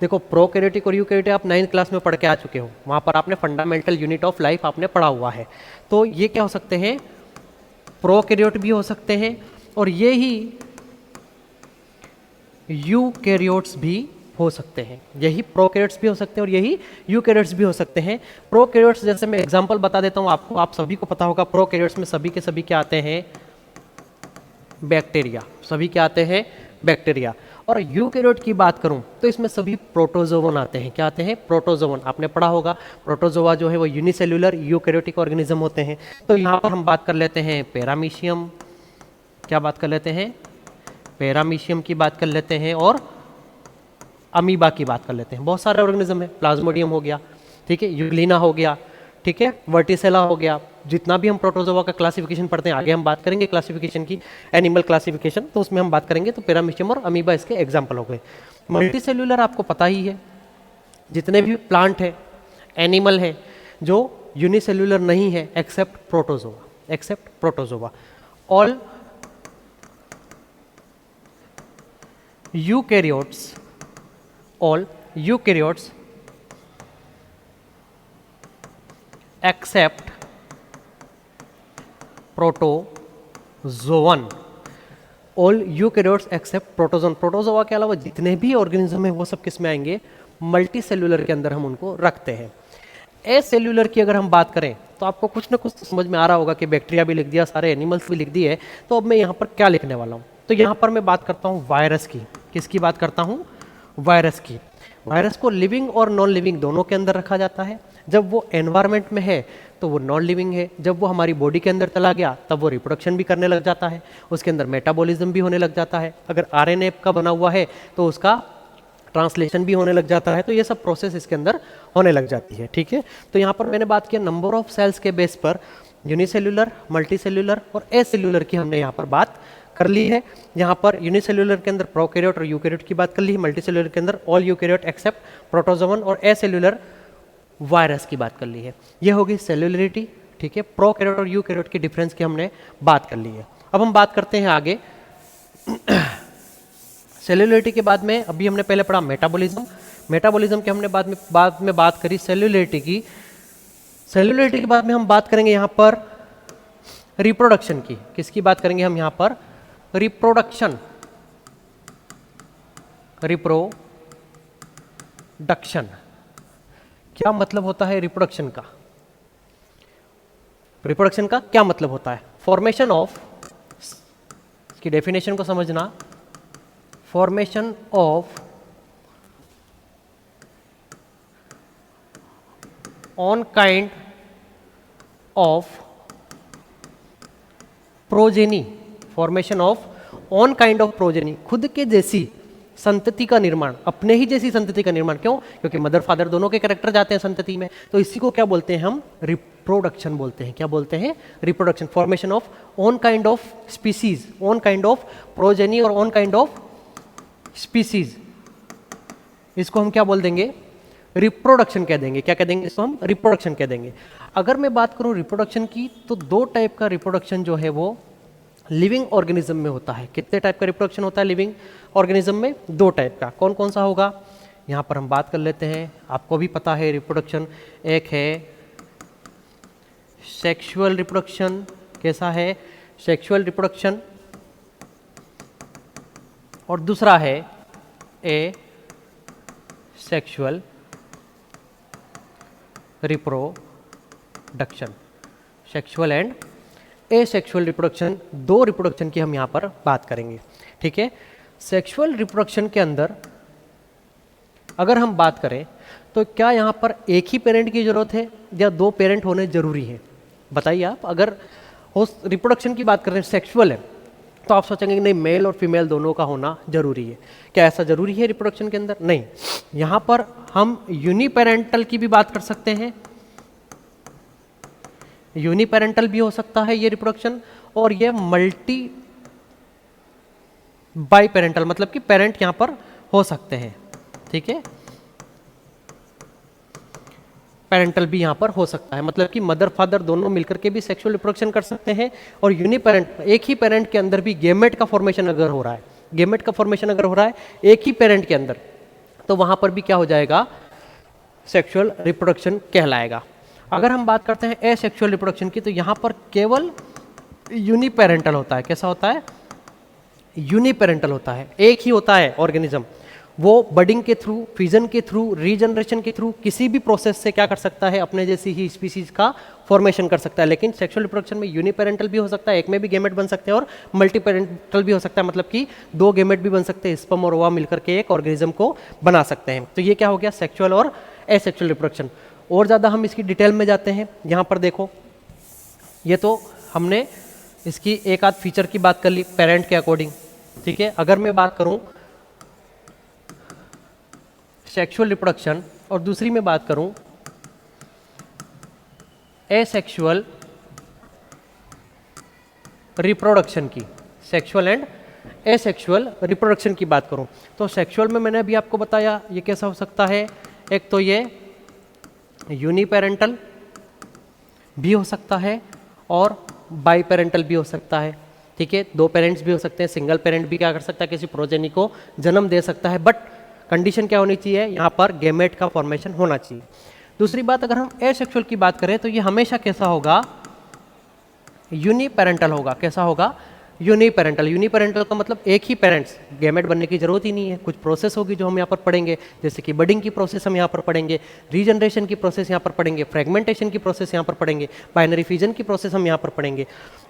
देखो प्रोकैरियोटिक और यूकैरियोटिक आप 9th क्लास में पढ़ के आ चुके हो, वहाँ पर आपने फंडामेंटल यूनिट ऑफ लाइफ आपने पढ़ा हुआ है। तो ये क्या हो सकते हैं, प्रोकैरियोट भी हो सकते हैं, और ये ही यूकैरियोट्स भी हो सकते हैं। यही प्रोकैरियोट्स भी हो सकते हैं और यही यूकैरियोट्स भी हो सकते हैं। प्रोकैरियोट्स जैसे मैं एग्जांपल बता देता हूँ आपको, आप सभी को पता होगा प्रोकैरियोट्स में सभी के सभी क्या आते हैं, बैक्टीरिया, सभी क्या आते हैं, बैक्टीरिया। और यूकैरियोट की बात करूं तो इसमें सभी प्रोटोजोवन आते हैं। क्या आते हैं, प्रोटोजोवन, आपने पढ़ा होगा। प्रोटोजोआ जो है वो यूनिसेल्यूलर यूकैरियोटिक ऑर्गेनिज्म होते हैं। तो यहाँ पर हम बात कर लेते हैं पैरामीशियम, क्या बात कर लेते हैं, पैरामीशियम की बात कर लेते हैं, और अमीबा की बात कर लेते हैं। बहुत सारे ऑर्गेनिज्म है, प्लाज्मोडियम हो गया, ठीक है, यूग्लिना हो गया, ठीक है, वर्टिसेला हो गया। जितना भी हम प्रोटोजोआ का क्लासिफिकेशन पढ़ते हैं, आगे हम बात करेंगे क्लासिफिकेशन की, एनिमल क्लासिफिकेशन, तो उसमें हम बात करेंगे। तो पैरामीशियम और अमीबा इसके एग्जाम्पल हो गए। मल्टीसेल्यूलर आपको पता ही है, जितने भी प्लांट है, एनिमल है जो यूनिसेल्यूलर नहीं है except protozoa, except protozoa. All eukaryotes, all eukaryotes except protozoan, all eukaryotes except protozoan. Protozoa के अलावा जितने भी ऑर्गेनिज्म है वो सब किस में आएंगे, मल्टी सेल्यूलर के अंदर हम उनको रखते हैं। ए सेल्यूलर की अगर हम बात करें तो आपको कुछ ना कुछ समझ में आ रहा होगा कि बैक्टीरिया भी लिख दिया, सारे एनिमल्स भी लिख दिए। तो अब मैं यहाँ पर क्या लिखने वाला हूँ, तो यहाँ पर मैं बात करता हूँ वायरस की। किसकी बात करता हूँ, वायरस की। वायरस को लिविंग और नॉन लिविंग दोनों के अंदर रखा जाता है। जब वो एनवायरनमेंट में है तो वो नॉन लिविंग है, जब वो हमारी बॉडी के अंदर चला गया तब वो रिप्रोडक्शन भी करने लग जाता है, उसके अंदर मेटाबॉलिज्म भी होने लग जाता है। अगर आरएनए का बना हुआ है तो उसका ट्रांसलेशन भी होने लग जाता है। तो ये सब प्रोसेस इसके अंदर होने लग जाती है, ठीक है। तो यहाँ पर मैंने बात किया नंबर ऑफ सेल्स के बेस पर, यूनिसेल्यूलर, मल्टीसेल्यूलर और एसेल्यूलर की हमने यहाँ पर बात कर ली है। यहाँ पर यूनिसेल्यूलर के अंदर प्रोकैरियोट और यूकैरियोट की बात कर ली है, मल्टीसेल्यूलर के अंदर ऑल यूकैरियोट एक्सेप्ट प्रोटोजोवन, और एसेल्यूलर वायरस की बात कर ली है। ये होगी सेल्यूलरिटी, ठीक है। प्रोकैरियोट और यूकैरियोट की डिफरेंस की हमने बात कर ली है। अब हम बात करते हैं आगे सेल्यूलरिटी के बाद में। अभी हमने पहले पढ़ा मेटाबॉलिज्म, मेटाबॉलिज्म के हमने बाद में बात करी सेल्युलरिटी की। सेल्युलरिटी के बाद में हम बात करेंगे यहाँ पर रिप्रोडक्शन की। किसकी बात करेंगे हम यहाँ पर? रिप्रोडक्शन। रिप्रोडक्शन क्या मतलब होता है? रिप्रोडक्शन का क्या मतलब होता है? फॉर्मेशन ऑफ, इसकी डेफिनेशन को समझना, formation of on kind of progeny, formation of on kind of progeny, खुद के जैसी संतति का निर्माण, अपने ही जैसी संतति का निर्माण। क्यों? क्योंकि मदर फादर दोनों के कैरेक्टर जाते हैं संतति में, तो इसी को क्या बोलते हैं हम? रिप्रोडक्शन बोलते हैं। क्या बोलते हैं? Reproduction. Formation of on kind of species, on kind of progeny और ऑन काइंड ऑफ स्पीसीज, इसको हम क्या बोल देंगे? रिप्रोडक्शन कह देंगे। क्या कह देंगे इसको हम? रिप्रोडक्शन कह देंगे। अगर मैं बात करूं रिप्रोडक्शन की, तो दो टाइप का रिप्रोडक्शन जो है वो लिविंग ऑर्गेनिज्म में होता है। कितने टाइप का रिप्रोडक्शन होता है लिविंग ऑर्गेनिज्म में? दो टाइप का। कौन कौन सा होगा? यहाँ पर हम बात कर लेते हैं, आपको भी पता है रिप्रोडक्शन। एक है सेक्सुअल रिप्रोडक्शन। कैसा है? Sexual reproduction. और दूसरा है ए sexual reproduction. Sexual and asexual reproduction, दो रिप्रोडक्शन की हम यहाँ पर बात करेंगे। ठीक है। सेक्सुअल रिप्रोडक्शन के अंदर अगर हम बात करें तो क्या यहाँ पर एक ही पेरेंट की जरूरत है या दो पेरेंट होने जरूरी है? बताइए आप। अगर रिप्रोडक्शन की बात करें सेक्सुअल है तो आप सोचेंगे कि नहीं, मेल और फीमेल दोनों का होना जरूरी है। क्या ऐसा जरूरी है रिप्रोडक्शन के अंदर? नहीं। यहाँ पर हम यूनिपेरेंटल की भी बात कर सकते हैं, यूनिपेरेंटल भी हो सकता है ये रिप्रोडक्शन, और ये मल्टी बाई पेरेंटल, मतलब कि पेरेंट यहां पर हो सकते हैं। ठीक है। पेरेंटल भी यहां पर हो सकता है, मतलब कि मदर फादर दोनों मिलकर के भी सेक्सुअल रिप्रोडक्शन कर सकते हैं। और यूनिपेरेंट, एक ही पेरेंट के अंदर भी गेमेट का फॉर्मेशन अगर हो रहा है, गेमेट का फॉर्मेशन अगर हो रहा है एक ही पेरेंट के अंदर, तो वहां पर भी क्या हो जाएगा? सेक्सुअल रिप्रोडक्शन कहलाएगा। अगर हम बात करते हैं एसेक्सुअल रिप्रोडक्शन की, तो यहां पर केवल यूनिपेरेंटल होता है। कैसा होता है? यूनिपेरेंटल होता है, एक ही होता है ऑर्गेनिज्म। वो बडिंग के थ्रू, फिजन के थ्रू, रीजनरेशन के थ्रू किसी भी प्रोसेस से क्या कर सकता है? अपने जैसी ही स्पीसीज का फॉर्मेशन कर सकता है। लेकिन सेक्सुअल रिप्रोडक्शन में यूनिपेरेंटल भी हो सकता है, एक में भी गेमेट बन सकते हैं, और मल्टीपेरेंटल भी हो सकता है, मतलब कि दो गेमेट भी बन सकते हैं, स्पर्म और ओवा मिलकर के एक ऑर्गेनिज्म को बना सकते हैं। तो ये क्या हो गया? सेक्सुअल और एसेक्सुअल रिप्रोडक्शन। और ज़्यादा हम इसकी डिटेल में जाते हैं। यहाँ पर देखो, ये तो हमने इसकी एक आध फीचर की बात कर ली पेरेंट के अकॉर्डिंग। ठीक है। अगर मैं बात करूं सेक्सुअल रिप्रोडक्शन और दूसरी में बात करूं एसेक्सुअल रिप्रोडक्शन की, सेक्सुअल एंड एसेक्सुअल रिप्रोडक्शन की बात करूं, तो सेक्सुअल में मैंने अभी आपको बताया ये कैसा हो सकता है। एक तो ये यूनिपेरेंटल भी हो सकता है और बाई पेरेंटल भी हो सकता है। ठीक है। दो पेरेंट्स भी हो सकते हैं, सिंगल पेरेंट भी क्या कर सकता है? किसी प्रोजेनी को जन्म दे सकता है। बट कंडीशन क्या होनी चाहिए? यहाँ पर गेमेट का फॉर्मेशन होना चाहिए। दूसरी बात, अगर हम एसेक्सुअल की बात करें तो ये हमेशा कैसा होगा? यूनिपेरेंटल होगा। कैसा होगा? यूनिपेरेंटल। यूनिपेरेंटल का मतलब एक ही पेरेंट्स, गेमेट बनने की जरूरत ही नहीं है। कुछ प्रोसेस होगी जो हम यहाँ पर पढ़ेंगे, जैसे कि बडिंग की प्रोसेस हम यहाँ पर पढ़ेंगे, रीजनरेशन की प्रोसेस यहाँ पर पढ़ेंगे, फ्रेगमेंटेशन की प्रोसेस यहाँ पर पढ़ेंगे, बाइनरी फ्यूजन की प्रोसेस हम यहाँ पर पढ़ेंगे।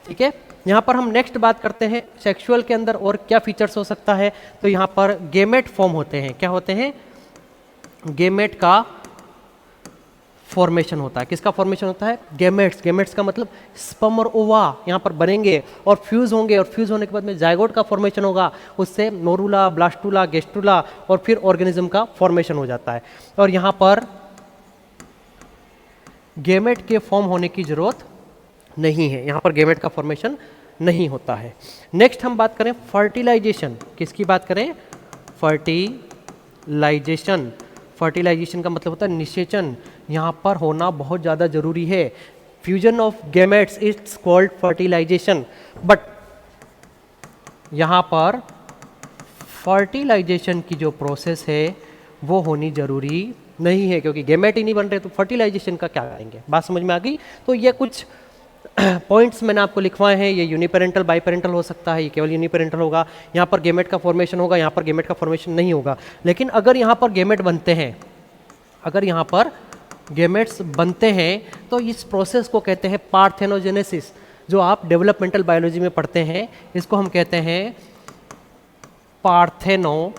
ठीक है। यहाँ पर हम नेक्स्ट बात करते हैं सेक्सुअल के अंदर और क्या फीचर्स हो सकता है। तो यहाँ पर गेमेट फॉर्म होते हैं। क्या होते हैं? गेमेट का फॉर्मेशन होता है। किसका फॉर्मेशन होता है? गेमेट्स। गेमेट्स का मतलब स्पर्म और ओवा यहाँ पर बनेंगे और फ्यूज होंगे, और फ्यूज होने के बाद में जायगोट का फॉर्मेशन होगा, उससे नोरूला, ब्लास्टूला, गेस्टूला और फिर ऑर्गेनिज्म का फॉर्मेशन हो जाता है। और यहाँ पर गेमेट के फॉर्म होने की जरूरत नहीं है, यहाँ पर गेमेट का फॉर्मेशन नहीं होता है। नेक्स्ट हम बात करें फर्टिलाइजेशन। किसकी बात करें? फर्टिलाइजेशन। फर्टिलाइजेशन का मतलब होता है निषेचन। यहाँ पर होना बहुत ज़्यादा जरूरी है। Fusion of gametes it's called fertilisation. But यहाँ पर फर्टिलाइजेशन की जो प्रोसेस है वो होनी जरूरी नहीं है, क्योंकि गेमेट ही नहीं बन रहे तो फर्टिलाइजेशन का क्या करेंगे। बात समझ में आ गई। तो ये कुछ पॉइंट्स मैंने आपको लिखवाए हैं। ये यूनिपेरेंटल बाईपेरेंटल हो सकता है, ये केवल यूनिपेरेंटल होगा, यहाँ पर गेमेट का फॉर्मेशन होगा, यहाँ पर गेमेट का फॉर्मेशन नहीं होगा। लेकिन अगर यहाँ पर गेमेट बनते हैं, अगर यहाँ पर गेमेट्स बनते हैं तो इस प्रोसेस को कहते हैं पार्थेनोजेनेसिस। जो आप डेवलपमेंटल बायोलॉजी में पढ़ते हैं इसको हम कहते हैं पार्थेनोजेनेसिस।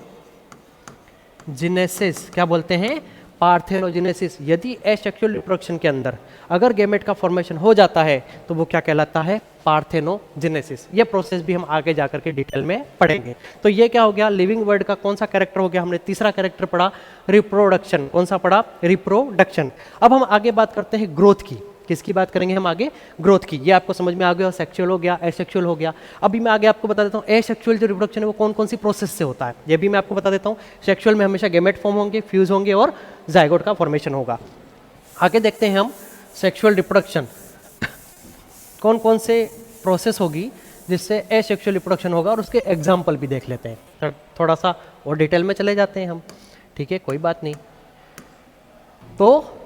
क्या बोलते हैं? पार्थेनोजेनेसिस। यदि एसेक्सुअल रिप्रोडक्शन के अंदर अगर गेमेट का फॉर्मेशन हो जाता है तो वो क्या कहलाता है? पार्थेनोजेनेसिस। ये प्रोसेस भी हम आगे जाकर के डिटेल में पढ़ेंगे। तो ये क्या हो गया? लिविंग वर्ड का कौन सा कैरेक्टर हो गया? हमने तीसरा कैरेक्टर पढ़ा, रिप्रोडक्शन। कौन सा पढ़ा? रिप्रोडक्शन। अब हम आगे बात करते हैं ग्रोथ की। किसकी बात करेंगे हम आगे? ग्रोथ की। ये आपको समझ में आ गया, सेक्सुअल हो गया, एसेक्सुअल हो गया। अभी मैं आगे आपको बता देता हूँ एसेक्सुअल जो रिप्रोडक्शन है वो कौन कौन सी प्रोसेस से होता है, ये भी मैं आपको बता देता हूँ। सेक्सुअल में हमेशा गेमेट फॉर्म होंगे, फ्यूज होंगे और जाइगोट का फॉर्मेशन होगा। आगे देखते हैं हम सेक्सुअल रिप्रोडक्शन कौन कौन से प्रोसेस होगी जिससे एसेक्सुअल रिप्रोडक्शन होगा, और उसके एग्जाम्पल भी देख लेते हैं। थोड़ा सा और डिटेल में चले जाते हैं हम, ठीक है, कोई बात नहीं। तो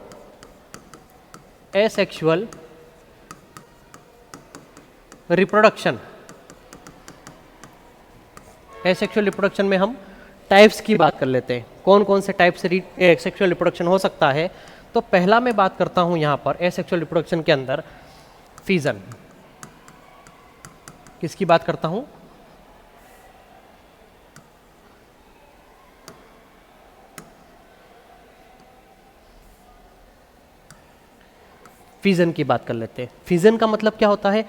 एसेक्सुअल रिप्रोडक्शन, एसेक्सुअल रिप्रोडक्शन में हम टाइप्स की बात कर लेते हैं। कौन कौन से टाइप से एसेक्सुअल रिप्रोडक्शन हो सकता है? तो पहला मैं बात करता हूं यहां पर एसेक्सुअल रिप्रोडक्शन के अंदर फिजन। किसकी बात करता हूं? फिजन की बात कर लेते हैं। फिजन का मतलब क्या होता है?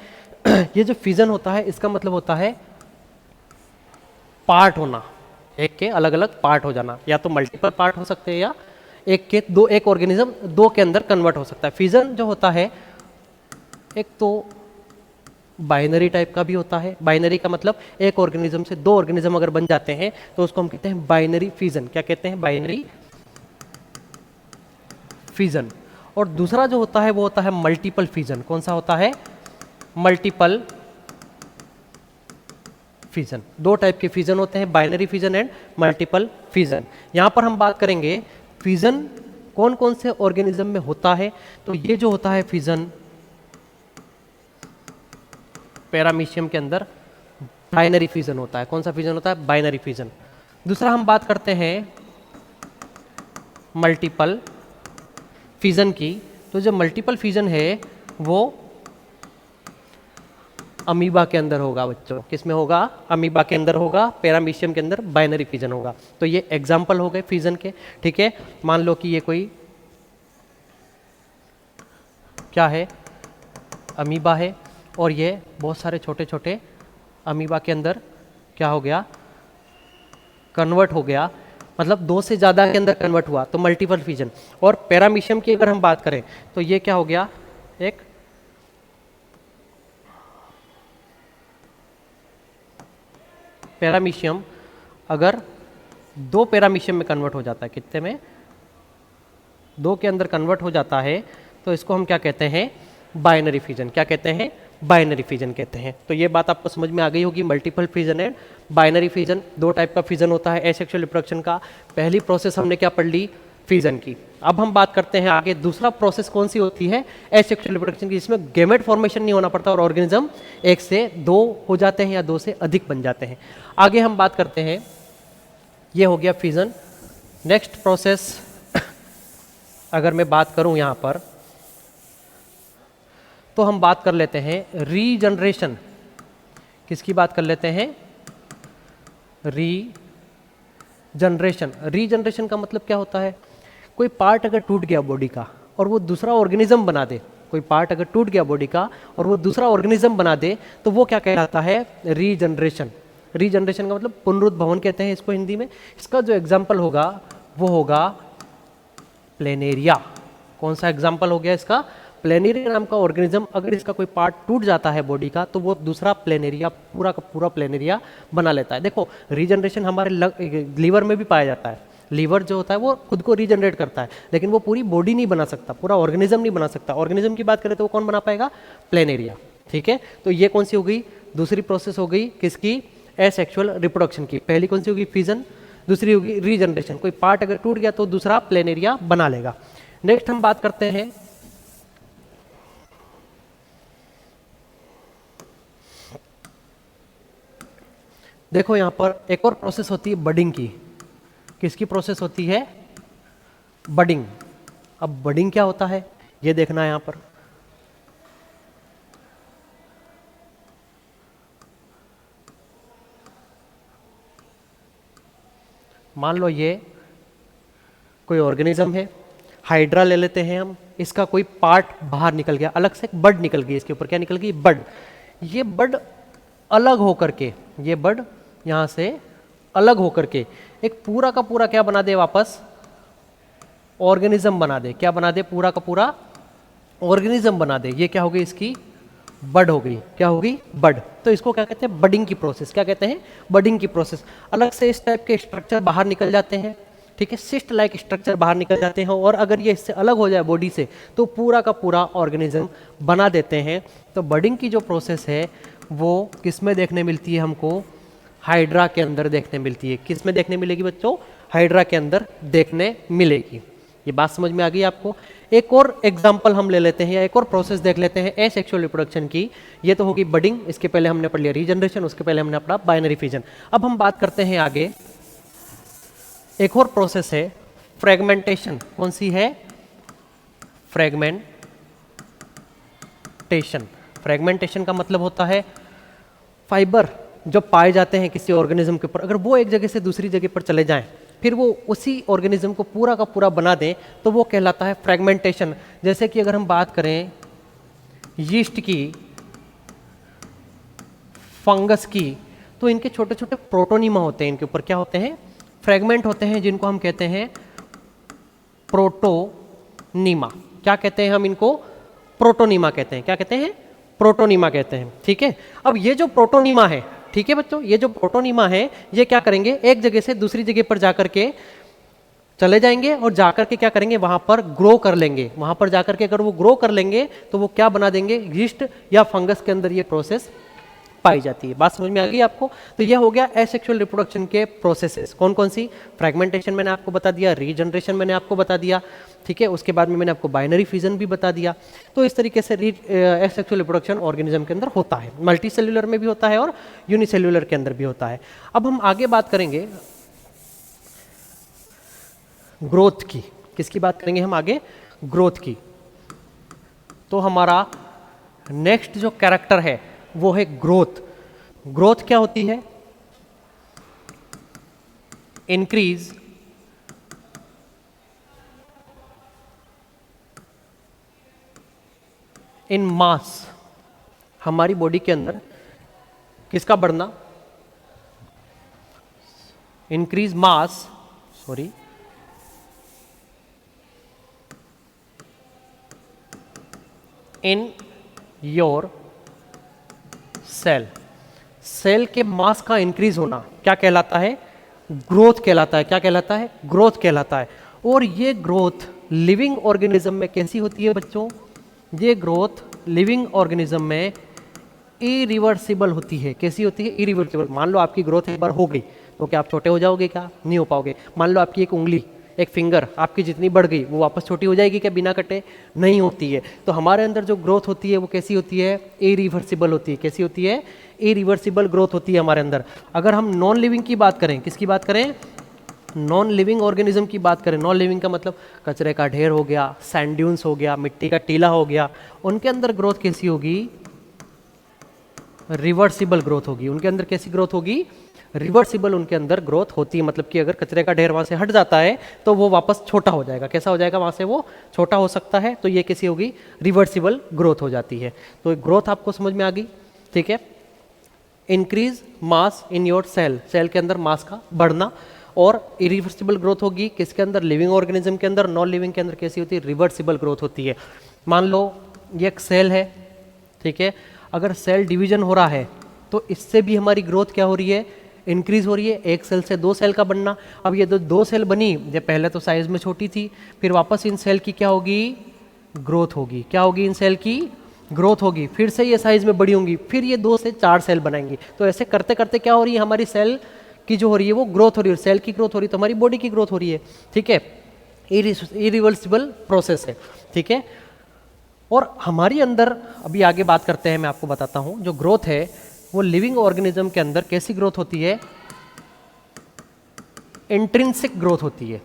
ये जो फिजन होता है इसका मतलब होता है पार्ट होना, एक के अलग अलग पार्ट हो जाना, या तो मल्टीपल पार्ट हो सकते हैं या एक के दो, एक ऑर्गेनिज्म दो के अंदर कन्वर्ट हो सकता है। फिजन जो होता है एक तो बाइनरी टाइप का भी होता है। बाइनरी का मतलब एक ऑर्गेनिज्म से दो ऑर्गेनिज्म अगर बन जाते हैं तो उसको हम कहते हैं बाइनरी फिजन। क्या कहते हैं? Binary fission. और दूसरा जो होता है वो होता है मल्टीपल फिजन। कौन सा होता है? Multiple fission. दो टाइप के फिजन होते हैं, binary fission and multiple fission. यहां पर हम बात करेंगे फिजन कौन कौन से ऑर्गेनिज्म में होता है। तो ये जो होता है फिजन पैरामीशियम के अंदर बाइनरी फिजन होता है। कौन सा फिजन होता है? Binary fission. दूसरा हम बात करते हैं मल्टीपल फिजन की। तो जो मल्टीपल फिजन है वो अमीबा के अंदर होगा बच्चों। किस में होगा? अमीबा के अंदर होगा, पैरामीशियम के अंदर बाइनरी फिजन होगा। तो ये एग्जाम्पल हो गए फिजन के, ठीक है। मान लो कि ये कोई क्या है? अमीबा है, और ये बहुत सारे छोटे छोटे अमीबा के अंदर क्या हो गया? कन्वर्ट हो गया, मतलब दो से ज़्यादा के अंदर कन्वर्ट हुआ, तो मल्टीपल फिजन। और पैरामीशियम की अगर हम बात करें तो ये क्या हो गया? एक पैरामीशियम अगर दो पैरामीशियम में कन्वर्ट हो जाता है, कितने में? दो के अंदर कन्वर्ट हो जाता है, तो इसको हम क्या कहते हैं? Binary fission. क्या कहते हैं? बाइनरी फिजन कहते हैं। तो ये बात आपको समझ में आ गई होगी। Multiple fission and binary fission, दो टाइप का फिजन होता है एसेक्सुअल रिप्रोडक्शन का। पहली प्रोसेस हमने क्या पढ़ ली? फिजन की। अब हम बात करते हैं आगे दूसरा प्रोसेस कौन सी होती है एसेक्सुअल रिप्रोडक्शन की, जिसमें गेमेट फॉर्मेशन नहीं होना पड़ता और ऑर्गेनिज्म एक से दो हो जाते हैं या दो से अधिक बन जाते हैं। आगे हम बात करते हैं, ये हो गया फिजन। नेक्स्ट प्रोसेस अगर मैं बात करूं यहां पर, तो हम बात कर लेते हैं रीजनरेशन। किसकी बात कर लेते हैं? रीजनरेशन। रीजनरेशन का मतलब क्या होता है? कोई पार्ट अगर टूट गया बॉडी का और वो दूसरा ऑर्गेनिज्म बना दे, कोई पार्ट अगर टूट गया बॉडी का और वो दूसरा ऑर्गेनिज्म बना दे, तो वो क्या कहलाता है? रीजनरेशन। रीजनरेशन का मतलब पुनरुद्भवन कहते हैं इसको हिंदी में। इसका जो एग्जाम्पल होगा वो होगा प्लेनेरिया। कौन सा एग्जाम्पल हो गया इसका? प्लेनेरिया नाम का ऑर्गेनिज्म अगर इसका कोई पार्ट टूट जाता है बॉडी का, तो वो दूसरा प्लेनेरिया, पूरा का पूरा प्लेनेरिया बना लेता है। देखो, रीजनरेशन हमारे लीवर में भी पाया जाता है। लीवर जो होता है वो खुद को रीजनरेट करता है, लेकिन वो पूरी बॉडी नहीं बना सकता, पूरा ऑर्गेनिज्म नहीं बना सकता। ऑर्गेनिज्म की बात करें तो वो कौन बना पाएगा? प्लेनेरिया, ठीक है। तो ये कौन सी हो गई? दूसरी प्रोसेस हो गई किसकी? एसेक्सुअल रिप्रोडक्शन की। पहली कौन सी होगी? फिजन। दूसरी होगी रीजनरेशन, कोई पार्ट अगर टूट गया तो दूसरा प्लेन एरिया बना लेगा। नेक्स्ट हम बात करते हैं देखो यहां पर एक और प्रोसेस होती है बडिंग की। किसकी प्रोसेस होती है? बडिंग। अब बडिंग क्या होता है ये देखना है यहां पर। मान लो ये कोई ऑर्गेनिज्म है, हाइड्रा ले लेते हैं हम, इसका कोई पार्ट बाहर निकल गया, अलग से बड निकल गई, इसके ऊपर क्या निकल गई? बड। ये बड अलग होकर के, ये बड यहां से अलग होकर के एक पूरा का पूरा क्या बना दे? वापस ऑर्गेनिज्म बना दे। क्या बना दे? पूरा का पूरा ऑर्गेनिज्म बना दे। ये क्या हो गई? इसकी बड हो गई। क्या हो गई? बड। तो इसको क्या कहते हैं? बडिंग की प्रोसेस। क्या कहते हैं? बडिंग की प्रोसेस। अलग से इस टाइप के स्ट्रक्चर बाहर निकल जाते हैं, ठीक है, सिस्ट लाइक स्ट्रक्चर बाहर निकल जाते हैं, और अगर ये इससे अलग हो जाए बॉडी से तो पूरा का पूरा ऑर्गेनिज्म बना देते हैं। तो बडिंग की जो प्रोसेस है वो किस में देखने मिलती है हमको? हाइड्रा के अंदर देखने मिलती है। किस में देखने मिलेगी बच्चों? हाइड्रा के अंदर देखने मिलेगी। ये बात समझ में आ गई आपको? एक और एग्जांपल हम ले लेते हैं, या एक और प्रोसेस देख लेते हैं एसेक्सुअल रिप्रोडक्शन की। ये तो होगी बडिंग, इसके पहले हमने पढ़ लिया रीजनरेशन, उसके पहले हमने पढ़ा बाइनरी फिजन। अब हम बात करते हैं आगे, एक और प्रोसेस है फ्रेगमेंटेशन। कौन सी है? फ्रेगमेंटेशन। फ्रेगमेंटेशन का मतलब होता है फाइबर जो पाए जाते हैं किसी ऑर्गेनिज्म के ऊपर, अगर वो एक जगह से दूसरी जगह पर चले जाएं, फिर वो उसी ऑर्गेनिज्म को पूरा का पूरा बना दें, तो वो कहलाता है फ्रेगमेंटेशन। जैसे कि अगर हम बात करें यीस्ट की, फंगस की, तो इनके छोटे छोटे प्रोटोनिमा होते हैं, इनके ऊपर क्या होते हैं? फ्रेगमेंट होते हैं, जिनको हम कहते हैं प्रोटोनीमा। क्या कहते हैं हम इनको? प्रोटोनीमा कहते हैं। क्या कहते हैं? प्रोटोनीमा कहते हैं, ठीक है। अब ये जो प्रोटोनीमा है, ठीक है बच्चों, ये जो प्रोटोनीमा है ये क्या करेंगे? एक जगह से दूसरी जगह पर जाकर के चले जाएंगे, और जाकर के क्या करेंगे? वहां पर ग्रो कर लेंगे। वहां पर जाकर के अगर वो ग्रो कर लेंगे तो वो क्या बना देंगे? यीस्ट या फंगस के अंदर ये प्रोसेस पाई जाती है। बात समझ में आ गई आपको? तो ये हो गया एसेक्सुअल रिप्रोडक्शन के प्रोसेसेस। कौन कौन सी? फ्रेगमेंटेशन मैंने आपको बता दिया, रीजनरेशन मैंने आपको बता दिया, ठीक है, उसके बाद में मैंने आपको बाइनरी फिजन भी बता दिया। तो इस तरीके से एसेक्सुअल रिप्रोडक्शन ऑर्गेनिज्म के अंदर होता है, मल्टी सेल्यूलर में भी होता है और यूनिसेल्यूलर के अंदर भी होता है। अब हम आगे बात करेंगे ग्रोथ की। किसकी बात करेंगे हम आगे? ग्रोथ की। तो हमारा नेक्स्ट जो कैरेक्टर है वो है ग्रोथ। ग्रोथ क्या होती है? Increase in mass. हमारी बॉडी के अंदर किसका बढ़ना? Increase mass, sorry, in your cell. Cell के मास का इंक्रीज होना क्या कहलाता है? ग्रोथ कहलाता है। क्या कहलाता है? ग्रोथ कहलाता है। और ये ग्रोथ लिविंग ऑर्गेनिज्म में कैसी होती है बच्चों? ये ग्रोथ लिविंग ऑर्गेनिज्म में इरिवर्सिबल होती है। कैसी होती है? इरिवर्सिबल। मान लो आपकी ग्रोथ एक बार हो गई तो क्या आप छोटे हो जाओगे? क्या नहीं हो पाओगे। मान लो आपकी एक उंगली, एक फिंगर आपकी जितनी बढ़ गई वो वापस छोटी हो जाएगी क्या बिना कटे? नहीं होती है। तो हमारे अंदर जो ग्रोथ होती है वो कैसी होती है? इरिवर्सिबल होती है। कैसी होती है? इरिवर्सिबल ग्रोथ होती है हमारे अंदर। अगर हम नॉन लिविंग की बात करें, किसकी बात करें? नॉन लिविंग ऑर्गेनिज्म की बात करें। नॉन लिविंग का मतलब कचरे का ढेर हो गया, सैंड ड्यून्स हो गया, मिट्टी का टीला हो गया, उनके अंदर ग्रोथ कैसी होगी? रिवर्सिबल ग्रोथ होगी। उनके अंदर कैसी ग्रोथ होगी? रिवर्सिबल उनके अंदर ग्रोथ होती है। मतलब कि अगर कचरे का ढेर वहां से हट जाता है तो वो वापस छोटा हो जाएगा। कैसा हो जाएगा? वहां से वो छोटा हो सकता है। तो ये कैसी होगी? रिवर्सिबल ग्रोथ हो जाती है। तो ग्रोथ आपको समझ में आ गई, ठीक है। Increase mass in your cell, cell के अंदर मास का बढ़ना। और इरिवर्सिबल ग्रोथ होगी किसके अंदर? लिविंग ऑर्गेनिज्म के अंदर। नॉन लिविंग के अंदर कैसी होती है? रिवर्सिबल ग्रोथ होती है। मान लो ये एक सेल है, ठीक है, अगर सेल डिवीजन हो रहा है तो इससे भी हमारी ग्रोथ क्या हो रही है? इंक्रीज हो रही है। एक सेल से दो सेल का बनना। अब ये दो सेल बनी, ये पहले तो साइज में छोटी थी, फिर वापस इन सेल की क्या होगी? ग्रोथ होगी। क्या होगी? इन सेल की ग्रोथ होगी। फिर से ये साइज में बड़ी होंगी, फिर ये 2 से 4 सेल बनाएंगी। तो ऐसे करते करते क्या हो रही है? हमारी सेल की जो हो रही है वो ग्रोथ हो रही है, सेल की ग्रोथ हो रही है तो हमारी बॉडी की ग्रोथ हो रही है, ठीक है। इरिवर्सिबल प्रोसेस है, ठीक है। और हमारी अंदर अभी आगे बात करते हैं, मैं आपको बताता हूं जो ग्रोथ है वो लिविंग ऑर्गेनिज्म के अंदर कैसी ग्रोथ होती है, इंट्रिंसिक ग्रोथ होती है।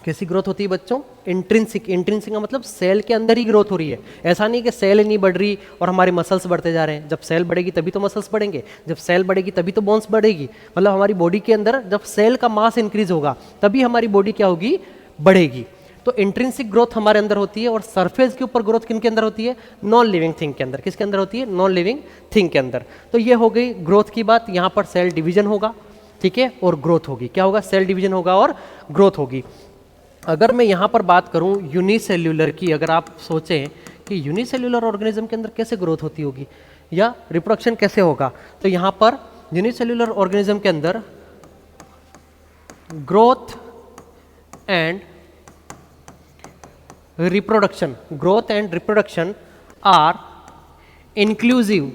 कैसी ग्रोथ होती है बच्चों, इंट्रिंसिक। इंट्रिंसिक का मतलब सेल के अंदर ही ग्रोथ हो रही है। ऐसा नहीं कि सेल नहीं बढ़ रही और हमारे मसल्स बढ़ते जा रहे हैं। जब सेल बढ़ेगी तभी तो मसल्स बढ़ेंगे, जब सेल बढ़ेगी तभी तो बोन्स बढ़ेगी। मतलब हमारी बॉडी के अंदर जब सेल का मास इंक्रीज होगा तभी हमारी बॉडी क्या होगी, बढ़ेगी। तो इंट्रिंसिक ग्रोथ हमारे अंदर होती है। और सरफेस के ऊपर ग्रोथ किन के अंदर होती है, नॉन लिविंग थिंग के अंदर। किसके अंदर होती है, नॉन लिविंग थिंग के अंदर। तो ये हो गई ग्रोथ की बात। यहाँ पर सेल डिवीजन होगा, ठीक है, और ग्रोथ होगी। क्या होगा, सेल डिवीजन होगा और ग्रोथ होगी। अगर मैं यहाँ पर बात करूँ यूनिसेल्यूलर की, अगर आप सोचें कि यूनिसेल्यूलर ऑर्गेनिज्म के अंदर कैसे ग्रोथ होती होगी या रिप्रोडक्शन कैसे होगा, तो यहाँ पर यूनिसेल्यूलर ऑर्गेनिज्म के अंदर growth and reproduction are inclusive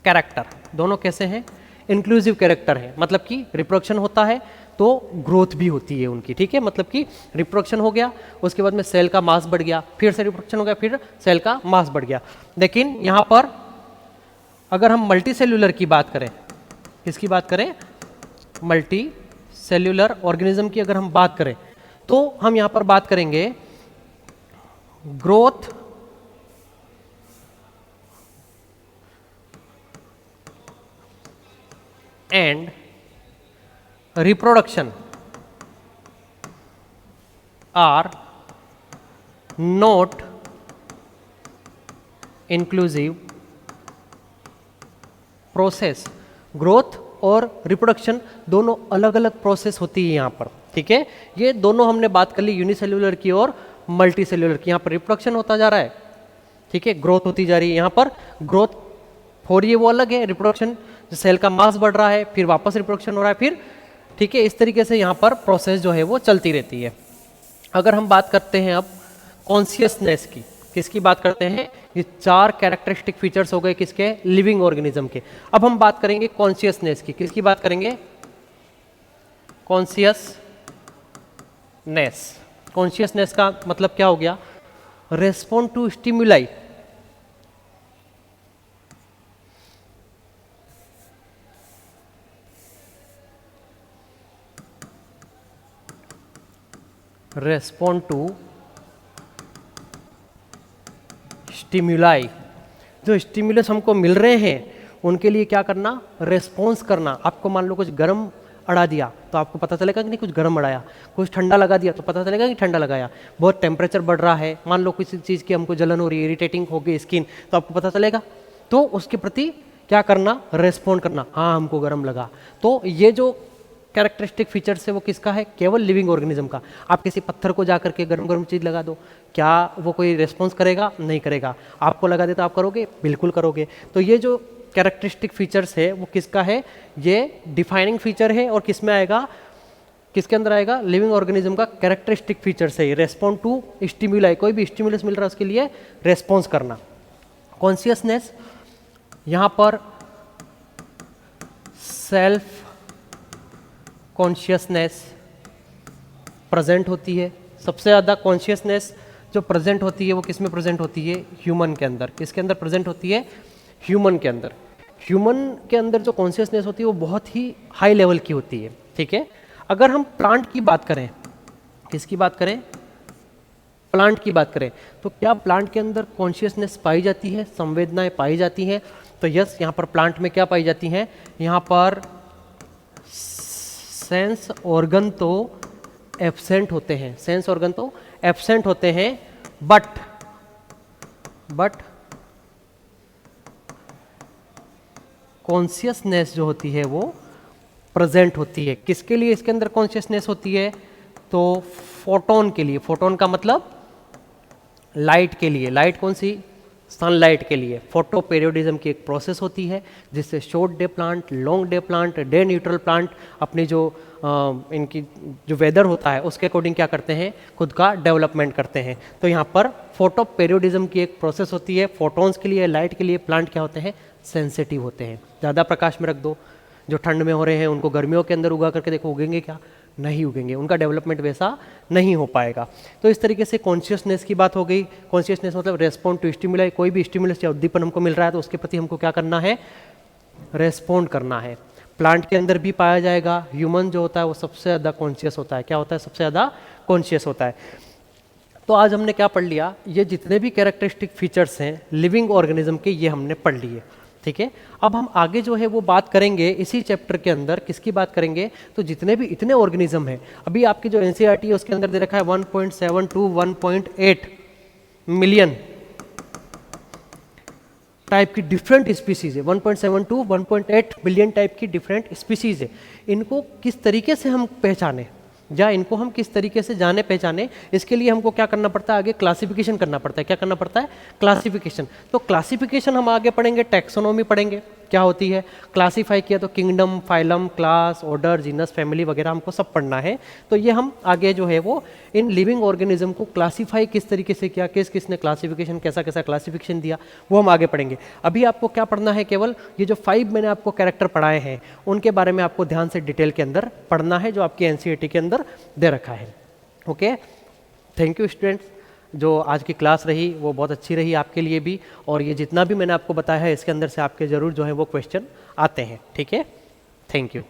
character. दोनों कैसे हैं, इंक्लूसिव कैरेक्टर है। मतलब कि रिप्रोडक्शन होता है तो ग्रोथ भी होती है उनकी, ठीक है। मतलब कि रिप्रोडक्शन हो गया, उसके बाद में सेल का मास बढ़ गया, फिर से रिप्रोडक्शन हो गया, फिर सेल का मास बढ़ गया। लेकिन यहाँ पर अगर हम मल्टी सेल्यूलर की बात करें, किसकी बात करें, मल्टी सेल्यूलर ऑर्गेनिज्म की अगर हम बात करें, तो हम यहाँ पर बात करेंगे growth and reproduction are not inclusive process. Growth और रिप्रोडक्शन दोनों अलग अलग प्रोसेस होती है यहाँ पर, ठीक है। ये दोनों हमने बात कर ली यूनिसेल्यूलर की और मल्टी सेल्यूलर की। यहाँ पर रिप्रोडक्शन होता जा रहा है, ठीक है, ग्रोथ होती जा रही है। यहाँ पर ग्रोथ हो रही है वो अलग है, रिप्रोडक्शन सेल का मास बढ़ रहा है, फिर वापस रिप्रोडक्शन हो रहा है, फिर, ठीक है। इस तरीके से यहाँ पर प्रोसेस जो है वो चलती रहती है। अगर हम बात करते हैं अब कॉन्शियसनेस की, किसकी बात करते हैं, ये 4 कैरेक्टरिस्टिक फीचर्स हो गए किसके, लिविंग ऑर्गेनिज्म के। अब हम बात करेंगे कॉन्शियसनेस की। किसकी बात करेंगे, कॉन्शियसनेस। कॉन्शियसनेस का मतलब क्या हो गया, respond to stimuli. Respond to stimuli. जो स्टिमुलस हमको मिल रहे हैं उनके लिए क्या करना, रेस्पॉन्स करना। आपको मान लो कुछ गर्म अड़ा दिया तो आपको पता चलेगा कि नहीं कुछ गर्म अड़ाया, कुछ ठंडा लगा दिया तो पता चलेगा कि ठंडा लगाया। बहुत टेम्परेचर बढ़ रहा है, मान लो किसी चीज़ की हमको जलन हो रही है, इरिटेटिंग हो गई स्किन, तो आपको पता चलेगा। तो उसके प्रति क्या करना, रेस्पॉन्ड करना, हाँ हमको गर्म लगा। तो ये जो कैरेक्टरिस्टिक फीचर्स है वो किसका है, केवल लिविंग ऑर्गेनिज्म का। आप किसी पत्थर को जा करके गर्म गर्म चीज़ लगा दो, क्या वो कोई रेस्पॉन्स करेगा, नहीं करेगा। आपको लगा दे तो आप करोगे, बिल्कुल करोगे। तो ये जो कैरेक्टरिस्टिक फीचर्स है वो किसका है, ये डिफाइनिंग फीचर है। और किस में आएगा, किसके अंदर आएगा, लिविंग ऑर्गेनिज्म का कैरेक्टरिस्टिक फीचर्स है। रेस्पॉन्ड टू स्टिमुलाई, कोई भी स्टिमुलस मिल रहा है उसके लिए रेस्पॉन्स करना। कॉन्शियसनेस, यहाँ पर सेल्फ कॉन्शियसनेस प्रेजेंट होती है। सबसे ज़्यादा कॉन्शियसनेस जो प्रेजेंट होती है वो किस में प्रेजेंट होती है, ह्यूमन के अंदर। किसके अंदर प्रेजेंट होती है, ह्यूमन के अंदर। ह्यूमन के अंदर जो कॉन्शियसनेस होती है वो बहुत ही हाई लेवल की होती है, ठीक है। अगर हम प्लांट की बात करें, किसकी बात करें, प्लांट की बात करें, तो क्या प्लांट के अंदर कॉन्शियसनेस पाई जाती है, संवेदनाएं पाई जाती हैं? तो यस, यहाँ पर प्लांट में क्या पाई जाती हैं, यहाँ पर सेंस ऑर्गन तो एब्सेंट होते हैं, सेंस ऑर्गन तो एब्सेंट होते हैं, बट कॉन्शियसनेस जो होती है वो प्रेजेंट होती है। किसके लिए इसके अंदर कॉन्शियसनेस होती है, तो फोटोन के लिए। फोटोन का मतलब लाइट के लिए। लाइट कौन सी, सनलाइट के लिए फोटो पेरियोडिज्म की एक प्रोसेस होती है जिससे short day plant, long day plant, day neutral plant अपनी जो इनकी जो वेदर होता है उसके अकॉर्डिंग क्या करते हैं, खुद का डेवलपमेंट करते हैं। तो यहाँ पर फोटो पेरियोडिज्म की एक प्रोसेस होती है। फोटोन्स के लिए, लाइट के लिए प्लांट क्या होते हैं, सेंसिटिव होते हैं। ज़्यादा प्रकाश में रख दो, जो ठंड में हो रहे हैं उनको गर्मियों के अंदर उगा करके देखो, उगेंगे क्या, नहीं उगेंगे, उनका डेवलपमेंट वैसा नहीं हो पाएगा। तो इस तरीके से कॉन्शियसनेस की बात हो गई। कॉन्शियसनेस मतलब रेस्पॉन्ड टू स्टिमुलाई, कोई भी स्टिमुलस या उद्दीपन हमको मिल रहा है तो उसके प्रति हमको क्या करना है, रेस्पॉन्ड करना है। प्लांट के अंदर भी पाया जाएगा। ह्यूमन जो होता है वो सबसे ज़्यादा कॉन्शियस होता है। क्या होता है, सबसे ज़्यादा कॉन्शियस होता है। तो आज हमने क्या पढ़ लिया, ये जितने भी कैरेक्टरिस्टिक फीचर्स हैं लिविंग ऑर्गेनिज्म के, ये हमने पढ़ लिए। ठीक है, अब हम आगे जो है वो बात करेंगे इसी चैप्टर के अंदर, किसकी बात करेंगे, तो जितने भी इतने ऑर्गेनिज्म हैं, अभी आपकी जो एनसीईआरटी है उसके अंदर दे रखा है 1.7 to 1.8 मिलियन टाइप की डिफरेंट स्पीसीज है। 1.7 to 1.8 बिलियन टाइप की डिफरेंट स्पीसीज है। इनको किस तरीके से हम पहचाने या इनको हम किस तरीके से जाने पहचाने, इसके लिए हमको क्या करना पड़ता है, आगे क्लासिफिकेशन करना पड़ता है। क्या करना पड़ता है, क्लासिफिकेशन। तो क्लासिफिकेशन हम आगे पढ़ेंगे, टैक्सोनॉमी पढ़ेंगे, क्या होती है, क्लासीफाई किया तो kingdom, phylum, class, order, genus, family वगैरह हमको सब पढ़ना है। तो ये हम आगे जो है वो इन लिविंग ऑर्गेनिज्म को क्लासीफाई किस तरीके से किया, किस किसने क्लासिफिकेशन, कैसा कैसा क्लासिफिकेशन दिया, वो हम आगे पढ़ेंगे। अभी आपको क्या पढ़ना है, केवल ये जो 5 मैंने आपको कैरेक्टर पढ़ाए हैं उनके बारे में आपको ध्यान से डिटेल के अंदर पढ़ना है, जो आपकी एनसीईआरटी के अंदर दे रखा है। Okay, thank you students. जो आज की क्लास रही वो बहुत अच्छी रही आपके लिए भी, और ये जितना भी मैंने आपको बताया है इसके अंदर से आपके ज़रूर जो है वो क्वेश्चन आते हैं। ठीक है, थैंक यू।